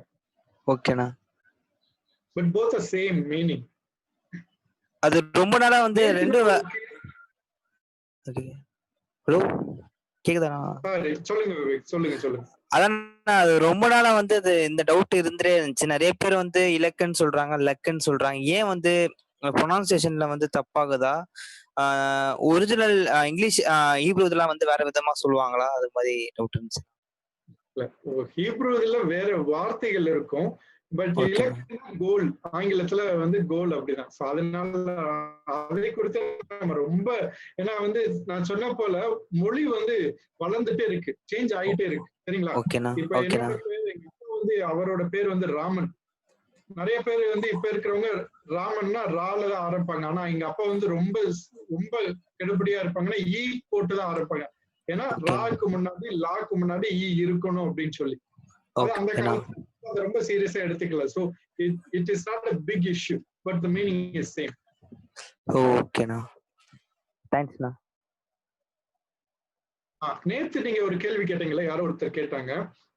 ஓகேண்ணா. But both are same meaning. அது ரொம்ப நாளா வந்து ரெண்டு. ஹலோ கேக்குதாண்ணா? சொல்லுங்க விவேக், சொல்லுங்க. அதான் அது ரொம்ப நாளா வந்து அது இந்த டவுட் இருந்துட்டே இருந்துச்சு. நிறைய பேர் வந்து இலக்குன்னு சொல்றாங்க, லக்குன்னு சொல்றாங்க. ஏன் வந்து ப்ரொனன்சியேஷன்ல வந்து தப்பாகுதா? ஒரிஜினல் இங்கிலீஷ் ஹீப்ரூ இதெல்லாம் வந்து வேற விதமா சொல்லுவாங்களா? அது மாதிரி டவுட் இருந்துச்சு. ஹீப்ரூ இதுல வேற வார்த்தைகள் இருக்கும். பட் இலக்கு கோல், ஆங்கிலத்துல வந்து கோல் அப்படிதான். அதனால அதை குறித்து நம்ம ரொம்ப, ஏன்னா வந்து நான் சொன்ன போல மொழி வந்து வளர்ந்துட்டே இருக்கு, சேஞ்ச் ஆகிட்டே இருக்கு. சரிங்களா? இப்ப என்னோட பேர், எங்க அப்பா வந்து அவரோட பேர் வந்து ராமன். நிறைய பேர் வந்து இப்ப இருக்கிறவங்க ராமன்னா ரால தான் ஆரம்பிப்பாங்க. ஆனா எங்க அப்பா வந்து ரொம்ப ரொம்ப கெடுபடியா இருப்பாங்கன்னா ஈ போட்டுதான் ஆரம்பிப்பாங்க. ஏன்னா ராக்கு முன்னாடி லாக்கு முன்னாடி ஈ இருக்கணும் அப்படின்னு சொல்லி. அந்த காலத்துல ரொம்ப சீரியஸா எடுத்துக்கல. So it is not a big issue, but the meaning is same. ஓகேண்ணா, தேங்க்ஸ்ண்ணா. நேத்து நீங்க ஒரு கேள்வி கேட்டீங்களா, யாரோ ஒருத்தர் கேட்டாங்க.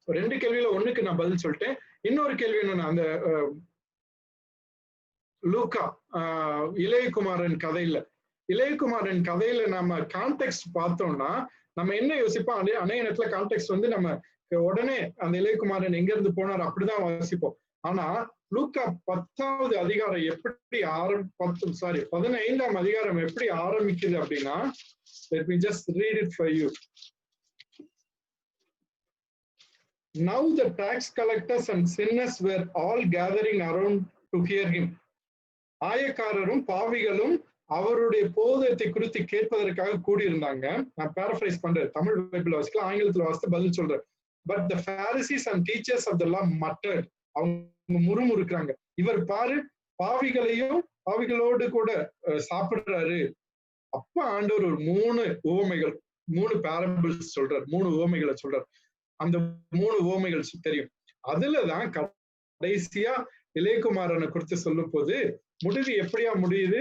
2 கேள்வியில ஒண்ணுக்கு நான் பதில் சொல்லிட்டேன். இன்னொரு கேள்வி என்னன்னா, அந்த லூக்கா இளையகுமாரன் கதையில நம்ம கான்டெக்ஸ்ட் பார்த்தோம்னா நம்ம என்ன யோசிப்போம், அநேக நேரத்துல கான்டெக்ஸ்ட் வந்து நம்ம உடனே அந்த இளையகுமாரன் எங்க இருந்து போனார் அப்படிதான் வாசிப்போம். ஆனா லூக்கா 10வது அதிகாரம் எப்படி 15ஆம் அதிகாரம் எப்படி ஆரம்பிக்குது அப்படின்னா, let me just read it for you. Now the tax collectors and sinners were all gathering around to hear him. ஆயக்காரரும் பாவிகளும் அவருடைய போதத்தை குறித்து கேட்பதற்காக கூடியிருந்தாங்க. நான் பேரஃப்ரைஸ் பண்றேன், தமிழ் பைபிள் வாசிக்கலாம், ஆங்கிலத்துல வாசித்து பதில் சொல்றேன். But the Pharisees and teachers of the law muttered. அவங்க முறுமுறுக்கிறாங்க. இவர் பாரு, பாவிகளோடு கூட சாப்பிடுறாரு. அப்ப ஆண்டவர் ஒரு 3 பேரபிள்ஸ் சொல்றார், 3 உவமைகளை சொல்றார். அந்த 3 உவமைகள் தெரியும். அதுலதான் கடைசியா இளையகுமாரனை குறித்து சொல்லும் போது முடிவு எப்படியா முடியுது,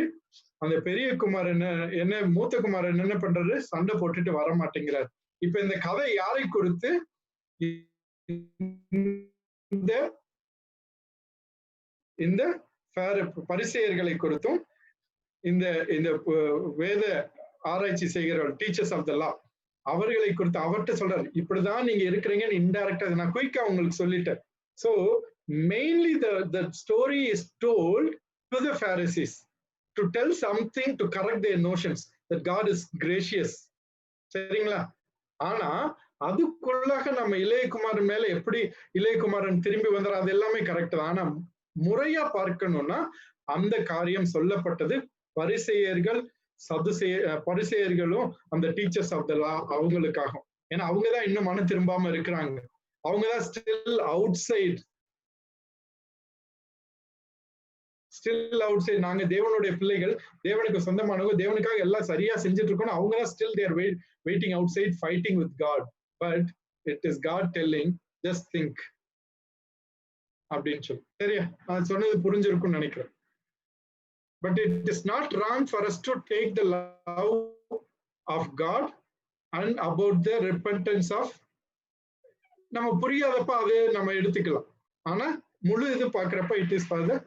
அந்த பெரிய குமாரன் என்ன மூத்த குமாரன் என்ன பண்றாரு, சண்டை போட்டுட்டு வர மாட்டேங்கிறார். இப்ப இந்த கதை யாரை குறித்து? இந்த இந்த பரிசேயர்களை குறித்தும் இந்த இந்த வேத ஆராய்ச்சி செய்கிற டீச்சர்ஸ் ஆஃப் த லா அவர்களை குறித்து அவர்கிட்ட சொல்றாரு, இப்படிதான் நீங்க இருக்கிறீங்கன்னு இன்டைரக்டா நான் குயிக்கா உங்களுக்கு சொல்லிட்டேன். So mainly the story is told to the Pharisees to tell something to correct their notions that God is gracious. சரிங்களா? ஆனா அதுக்குள்ளாக நம்ம இளையகுமாரன் மேல எப்படி இளையகுமாரன் திரும்பி வந்தார், அது எல்லாமே கரெக்ட் தான். ஆனா முறையா பார்க்கணும்னா அந்த காரியம் சொல்லப்பட்டது பரிசேயர்கள் பரிசேயர்களும் அந்த டீச்சர்ஸ் ஆஃப் த லா அவங்களுக்காகும். ஏன்னா அவங்கதான் இன்னும் மனம் திரும்பாம இருக்கிறாங்க. அவங்கதான் ஸ்டில் அவுட் சைட் நாங்க தேவனுடைய பிள்ளைகள், தேவனுக்கு சொந்தமானவங்க, தேவனுக்காக எல்லாம் சரியா செஞ்சுட்டு இருக்கோம். அவங்கதான் still there waiting outside fighting with God. But it is God telling just think அப்படின்னு சொல்லி. சரியா? நான் சொன்னது புரிஞ்சிருக்கும்னு நினைக்கிறேன். But it is not wrong for us to take the love of God and about the repentance of, நம்ம புரியாதப்ப அது நம்ம எடுத்துக்கலாம். ஆனா முழு இது பாக்குறப்ப it is for the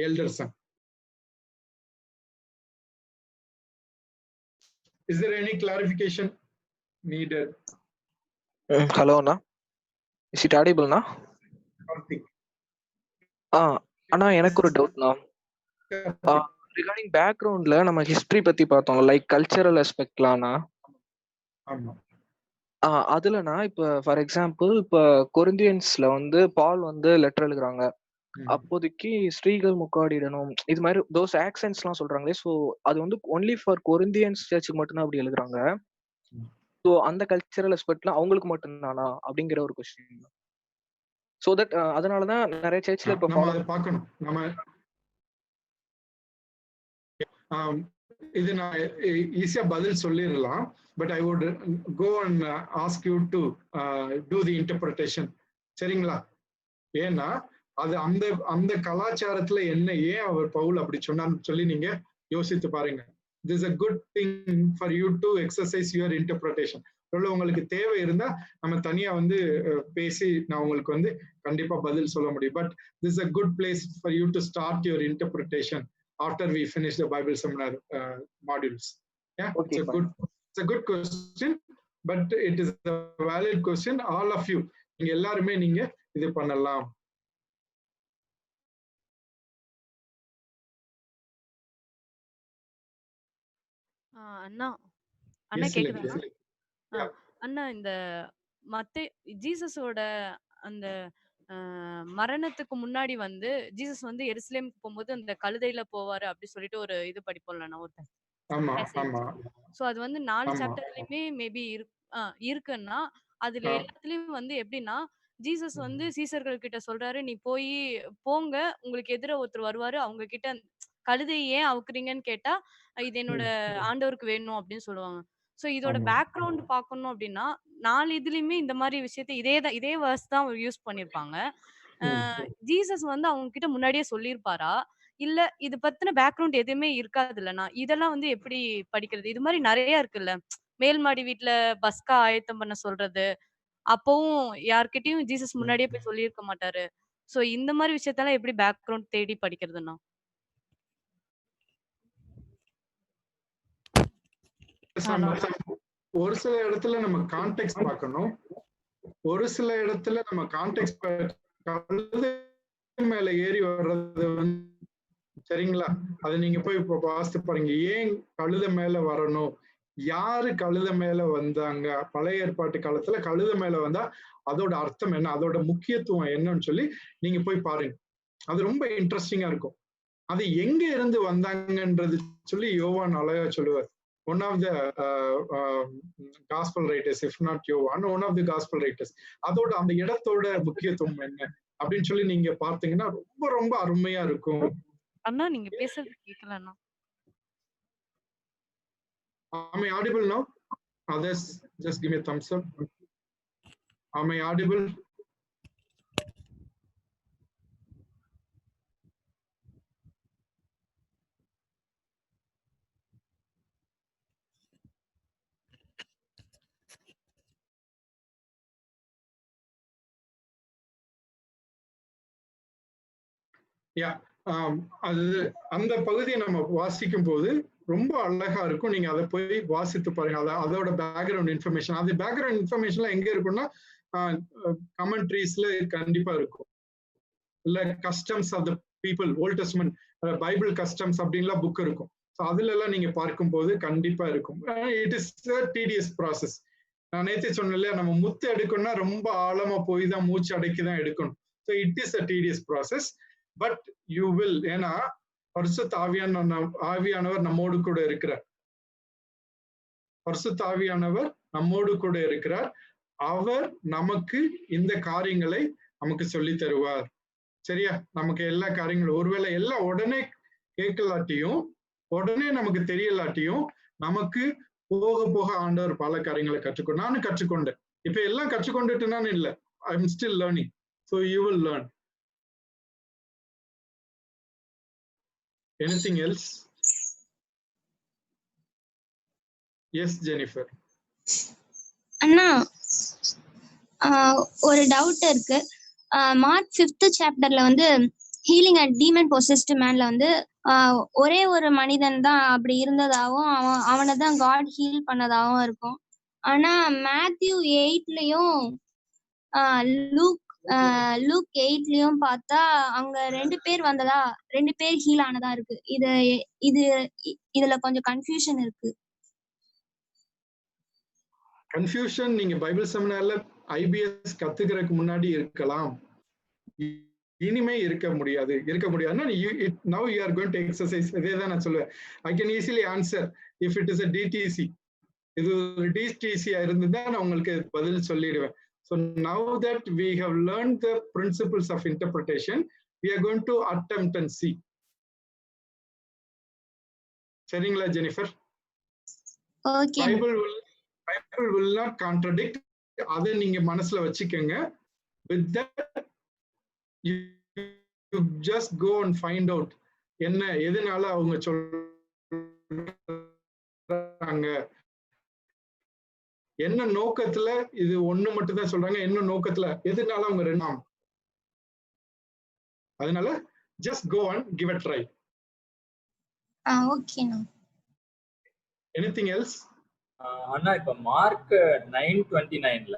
elder son. Is there any clarification needed? Hello na, is it audible na? ஆனா எனக்கு ஒரு டவுட் நான் ரிகார்டிங் பேக்ரவுண்ட்ல நம்ம ஹிஸ்டரி பத்தி பார்த்தோம், லைக் கல்ச்சரல் அஸ்பெக்ட்லாம்னா அதுலனா இப்ப ஃபார் எக்ஸாம்பிள் இப்ப கொரிந்தியன்ஸ்ல வந்து பால் வந்து லெட்டர் எழுதுறாங்க, அப்போதைக்கு ஸ்ரீகள் முக்காடிடணும் இது மாதிரி தோஸ் ஆக்சன்ஸ் எல்லாம் சொல்றாங்களே, ஸோ அது வந்து ஒன்லி ஃபார் கொரிந்தியன்ஸ் சர்ச்சுக்கு மட்டும்தான் அப்படி எழுதுறாங்க. ஸோ அந்த கல்ச்சரல் அஸ்பெக்ட்லாம் அவங்களுக்கு மட்டும்தானா அப்படிங்கிற ஒரு கொஸ்டின். ஸோ தட் அதனாலதான் நிறைய சர்ச்ல இப்ப பார்க்கணும். நம்ம இது நான் ஈஸியா பதில் சொல்லிடலாம். But I would go and ask you to do the interpretation. சரிங்களா? ஏன்னா அது அந்த அந்த கலாச்சாரத்துல என்ன, ஏன் அவர் பவுல் அப்படி சொன்னான்னு சொல்லி நீங்க யோசித்து பாருங்க. This is a good thing for you to exercise your interpretation. உங்களுக்கு தேவை இருந்தா நம்ம தனியா வந்து பேசி நான் உங்களுக்கு வந்து கண்டிப்பா பதில் சொல்ல முடியும். But this is a good place for you to start your interpretation after we finish the Bible seminar modules. Yeah, okay, it's a good question, but it is a valid question. All of you, நீங்க எல்லாருமே நீங்க இது பண்ணலாம். அண்ணா அண்ணா கேக்குதா? அண்ணா இந்த ஜீசஸோட அந்த மரணத்துக்கு முன்னாடி வந்து ஜீசஸ் வந்து எருசலேமுக்கு போகும்போது அந்த கழுதையில போவாரு அப்படி சொல்லிட்டு ஒரு இது படிப்போம்ல ஒருத்தன். சோ அது வந்து 4 சாப்டர்லயுமே மேபி இருக்குன்னா அதுல எல்லாத்துலயும் வந்து எப்படின்னா ஜீசஸ் வந்து சீசர்கள் கிட்ட சொல்றாரு, நீ போங்க, உங்களுக்கு எதிர ஒருத்தர் வருவாரு, அவங்க கிட்ட கழுதை ஏன் அவுக்குறீங்கன்னு கேட்டா இது என்னோட ஆண்டவருக்கு வேணும் அப்படின்னு சொல்லுவாங்க. சோ இதோட பேக்ரவுண்ட் பாக்கணும் அப்படின்னா 4 இதுலயுமே இந்த மாதிரி விஷயத்த இதே வேர்ஸ் தான் யூஸ் பண்ணிருப்பாங்க. ஜீசஸ் வந்து அவங்க கிட்ட முன்னாடியே சொல்லியிருப்பாரா, இல்ல இது பத்தின பேக்ரவுண்ட் எதுவுமே இருக்காது இல்லனா? இதெல்லாம் வந்து எப்படி படிக்கிறது? இது மாதிரி நிறைய இருக்குல்ல. மேல்மாடி வீட்டுல பஸ்கா ஆயத்தம் பண்ண சொல்றது, அப்பவும் யார்கிட்டயும் ஜீசஸ் முன்னாடியே போய் சொல்லியிருக்க மாட்டாரு. சோ இந்த மாதிரி விஷயத்தெல்லாம் எப்படி பேக்ரவுண்ட் தேடி படிக்கிறதுனா? ஒரு சில இடத்துல நம்ம கான்டெக்ஸ்ட் பார்க்கணும். ஒரு சில இடத்துல நம்ம கான்டெக்ஸ்ட் கழுதை மேல ஏறி வர்றது வந்து சரிங்களா, அதை நீங்க போய் இப்ப வாசித்து பாருங்க. ஏன் கழுதை மேல வரணும், யாரு கழுதை மேல வந்தாங்க, பழைய ஏற்பாட்டு காலத்துல கழுதை மேல வந்தா அதோட அர்த்தம் என்ன, அதோட முக்கியத்துவம் என்னன்னு சொல்லி நீங்க போய் பாருங்க. அது ரொம்ப இன்ட்ரெஸ்டிங்கா இருக்கும். அது எங்க இருந்து வந்தாங்கன்றது சொல்லி யோவான் அழகா சொல்லுவார். One of the gospel writers, if not Yohan, one of the gospel writers, அதோட அந்த இடத்தோட முக்கியத்துவம் என்ன அப்படின்னு சொல்லி நீங்க பார்த்தீங்கன்னா ரொம்ப ரொம்ப அருமையா இருக்கும். அண்ணா நீங்க பேசுறது கேட்கல அண்ணா. Am I audible now? Others, just give me a thumbs up. Am I audible? யா அது அந்த பகுதியை நம்ம வாசிக்கும் போது ரொம்ப அழகா இருக்கும். நீங்க அதை போய் வாசித்து பாருங்க. அதோட பேக்ரவுண்ட் இன்ஃபர்மேஷன், அது பேக்ரவுண்ட் இன்ஃபர்மேஷன்லாம் எங்க இருக்கும்னா கமெண்ட்ரீஸ்ல கண்டிப்பா இருக்கும். இல்ல customs of the people, Old Testament Bible customs அப்படின்லாம் புக் இருக்கும். ஸோ அதுல எல்லாம் நீங்க பார்க்கும்போது கண்டிப்பா இருக்கும். It is tedious process. நான் நேற்று சொன்னேன் இல்லையா, நம்ம முத்து எடுக்கணும்னா ரொம்ப ஆழமா போய் தான் மூச்சு அடக்கி தான் எடுக்கணும். So it is a tedious process. But you will, ஏன்னா பரிசுத்த ஆவியானவர் நம்மோடு கூட இருக்கிறார். பரிசுத்த ஆவியானவர் நம்மோடு கூட இருக்கிறார். அவர் நமக்கு இந்த காரியங்களை நமக்கு சொல்லி தருவார். சரியா? நமக்கு எல்லா காரியங்களும் ஒருவேளை எல்லாம் உடனே கேட்கலாட்டியும் உடனே நமக்கு தெரியலாட்டியும் நமக்கு போக போக ஆண்டவர் பல காரியங்களை கற்றுக்கொண்டு, நானும் கற்றுக்கொண்டேன். இப்ப எல்லாம் கற்றுக்கொண்டுட்டுனான்னு இல்லை, I am still learning. So you will learn. Anything else? Yes, Jennifer. அண்ணா, ஒரு டவுட் இருக்கு. மார்க் 5th சாப்டர்ல வந்து ஹீலிங் அண்ட் டீமன் பொசஸ்ட் மேன்ல வந்து ஒரே ஒரு மனிதன் தான் அப்படி இருந்ததாகவும் அவனை தான் காட் ஹீல் பண்ணதாகவும் இருக்கும். ஆனா மேத்யூ 8லயும் லூக் 8லயும் பார்த்தா அங்க 2 பேர் வந்ததா, 2 பேர் ஹீல் ஆனதா இருக்கு. இதுல கொஞ்சம் கன்ஃபியூஷன் இருக்கு. கன்ஃபியூஷன் நீங்க பைபிள் செமினார்ல ஐபிஎஸ் கத்துக்கிறதுக்கு முன்னாடி இருக்கலாம், இனிமே இருக்க முடியாதுன்னா now you are going to exercise. இதே தான் நான் சொல்லுவேன். I can easily answer if it is a DTC. இது ஒரு DTC இருந்ததுன்னா நான் உங்களுக்கு பதில் சொல்லிடுவேன். So now that we have learned the principles of interpretation, we are going to attempt and see. சரிங்களா Jennifer? Okay. Bible will not contradict. அதை நீங்க மனசுல வச்சுக்கோங்க. With that you just go and find out என்ன எதனால அவங்க சொல்றாங்க, என்ன நோக்கத்துல இது ஒண்ணு மட்டும் தான் சொல்றாங்க, என்ன நோக்கத்துல, எதனால அவங்க ரெண்டாம். அதனால just go and give a try. Okay. Anything else? அண்ணா, இப்ப mark 9:29ல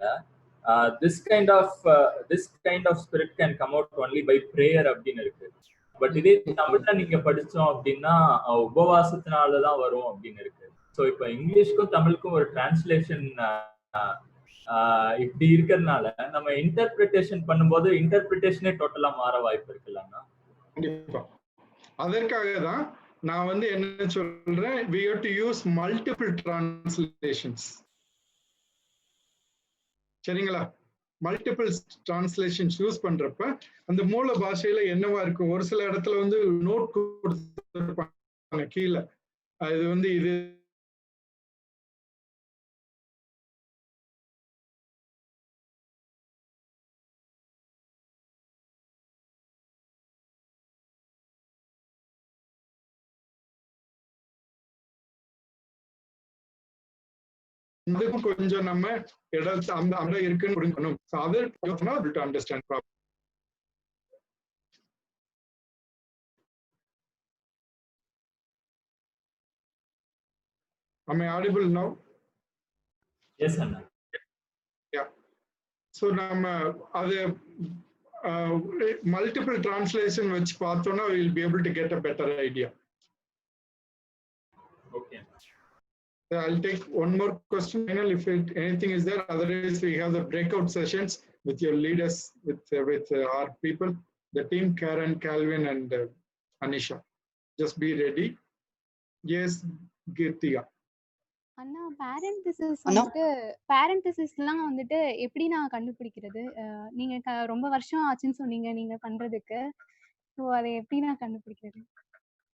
this kind of spirit can come out only by prayer அப்படின்னு இருக்கு. பட் இதே தமிழ்ல நீங்க படிச்சோம் அப்படின்னா உபவாசத்தினாலதான் வரும் அப்படின்னு இருக்கு. ஸோ இப்ப இங்கிலீஷ்க்கும் தமிழுக்கும் ஒரு டிரான்ஸ்லேஷன் இப்படி இருக்கிறதுனால நம்ம இன்டர்பிரிட்டேஷன் பண்ணும்போது இன்டர்பிரிட்டேஷனே டோட்டலா மாற வாய்ப்பு இருக்குல்லண்ணா? கண்டிப்பா. அதற்காக தான் நான் வந்து என்ன சொல்றேன், we have to use multiple translations. சரிங்களா? மல்டிபிள் டிரான்ஸ்லேஷன்ஸ் யூஸ் பண்றப்ப அந்த மூல பாஷையில என்னவா இருக்கும், ஒரு சில இடத்துல வந்து நோட் கொடுத்திருப்பாங்க கீழே, அது வந்து இது இதுக்கும் கொஞ்சம் நம்ம இடத்துல அந்த இருக்குன்னு புரிஞ்சுக்கணும். to understand properly. Am I audible now? Yes, Anna. Yeah. So நம்ம அது multiple translation வச்சு பார்த்தோம்னா we will be able to get a better idea. Okay. I'll take one more question, if anything is there. Otherwise, we have the breakout sessions with your leaders, with our people, the team, Karen, Calvin, and Anisha. Just be ready. Yes, Girtiga. அண்ணா, பேரண்டசிஸ்லாம் வந்துட்டு எப்படி நான் கண்டுபிடிக்கிறது? நீங்க ரொம்ப வருஷம் ஆச்சுன்னு சொன்னீங்க நீங்க பண்றதுக்கு. ஸோ அதை எப்படி நான் கண்டுபிடிக்கிறது?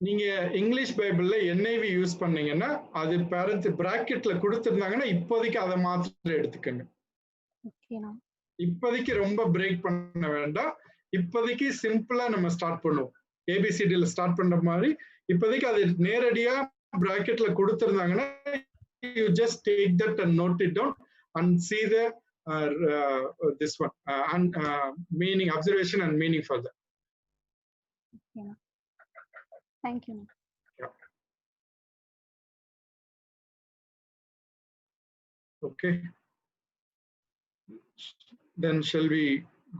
நீங்க இங்கிலீஷ் பைபிள்ல NIV யூஸ் பண்ணீங்கன்னா அது பேரண்ட் பிராக்கெட்ல கொடுத்திருந்தாங்கன்னா இப்போதைக்கு அதை மாத்திரம் எடுத்துக்கங்க. இப்போதைக்கு ரொம்ப பிரேக் பண்ண வேண்டாம். இப்போதைக்கு சிம்பிளா நம்ம ஸ்டார்ட் பண்ணுவோம். ABCDல ஸ்டார்ட் பண்ற மாதிரி இப்போதைக்கு அது நேரடியா பிராக்கெட்ல கொடுத்திருந்தாங்கன்னா you just take that and note it down and see the this one and meaning, observation and meaning for that. ஓகேண்ணா. தேங்க்யூண்ணா. Okay. Then shall we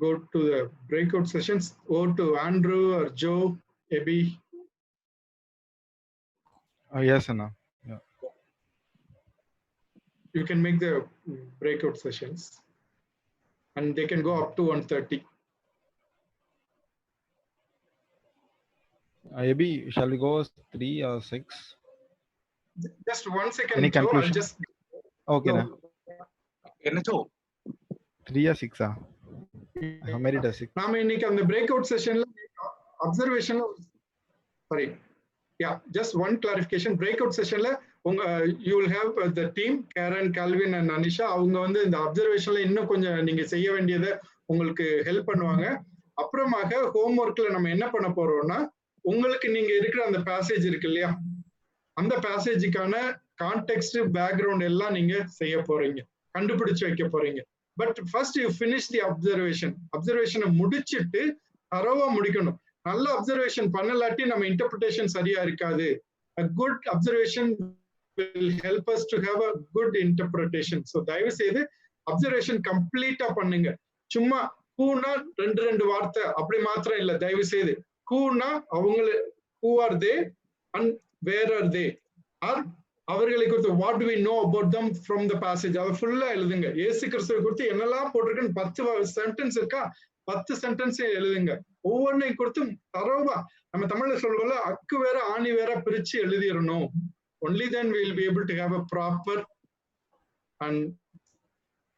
go to the breakout sessions? Over to Andrew or Joe, Abby. Yes, Anna. Yeah. You can make the breakout sessions, and they can go up to 1:30. Abby, shall we go 3 or 6? Just 1 second, Any Joe. I'll conclusion? just. Okay, No. na. 3 or 6? I made it a 6. நாம இன்னைக்கு அந்த breakout sessionல observation, sorry, yeah, just one clarification. Breakout sessionல you will have the team Karen, Calvin and Anisha. அவங்க வந்து இந்த observationல இன்னும் கொஞ்சம் நீங்க செய்ய வேண்டியதை உங்களுக்கு ஹெல்ப் பண்ணுவாங்க. அப்புறமாக ஹோம்ஒர்க்ல நம்ம என்ன பண்ண போறோம்னா, உங்களுக்கு நீங்க இருக்கிற அந்த பேசேஜ் இருக்கு இல்லையா, அந்த பேசேஜுக்கான கான்டெக்ஸ்ட் பேக்ரவுண்ட் எல்லாம் நீங்க செய்ய போறீங்க, கண்டுபிடிச்சு வைக்க போறீங்க. But first you finish the அப்சர்வேஷனை முடிச்சிட்டு தரவா முடிக்கணும். நல்ல அப்சர்வேஷன் பண்ணலாட்டி நம்ம இன்டர்பிரிட்டேஷன் சரியா இருக்காது. A good observation will help us to have a good interpretation. So தயவு செய்து அப்சர்வேஷன் கம்ப்ளீட்டா பண்ணுங்க. சும்மா கூனா ரெண்டு வார்த்தை அப்படி மாத்திரம் இல்ல. தயவு செய்து கூனா அவங்கள who are they and where are they, or அவர்களை குறித்து what do we know about them from the passage, அதை ஃபுல்லா எழுதுங்க. இயேசு கிறிஸ்துவை குறித்து என்னெல்லாம் போட்டிருக்குன்னு 10 சென்டென்ஸ் இருக்கா, 10 சென்டென்ஸ் எழுதுங்க. ஒவ்வொன்றையும் குறித்து தரவா, நம்ம தமிழ்ல சொல்றோம்ல, அக்கு வேற ஆணி வேற பிரிச்சு எழுதிடணும். only then we will be able to have a proper and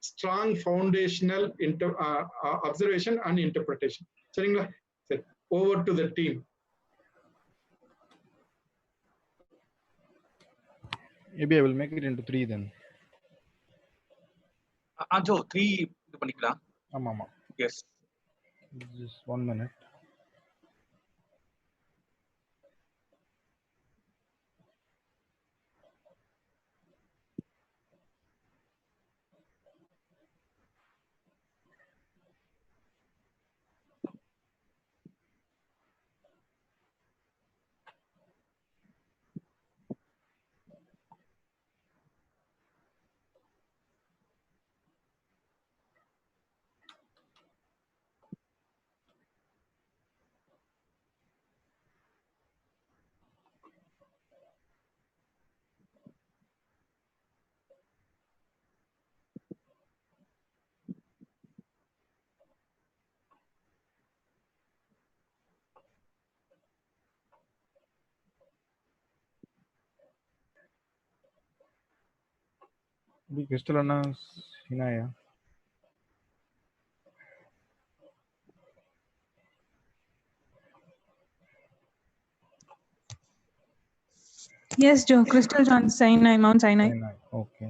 strong foundational observation and interpretation. சரிங்களா? சரி, over to the team. Maybe I will make it into 3 then. Joe, 3 இது பண்ணிக்கலாம். ஆமா. Yes. Just 1 minute. Crystal Anna, Hinaya. Yes, Joe. Crystal on Sinai, Mount Sinai. Okay.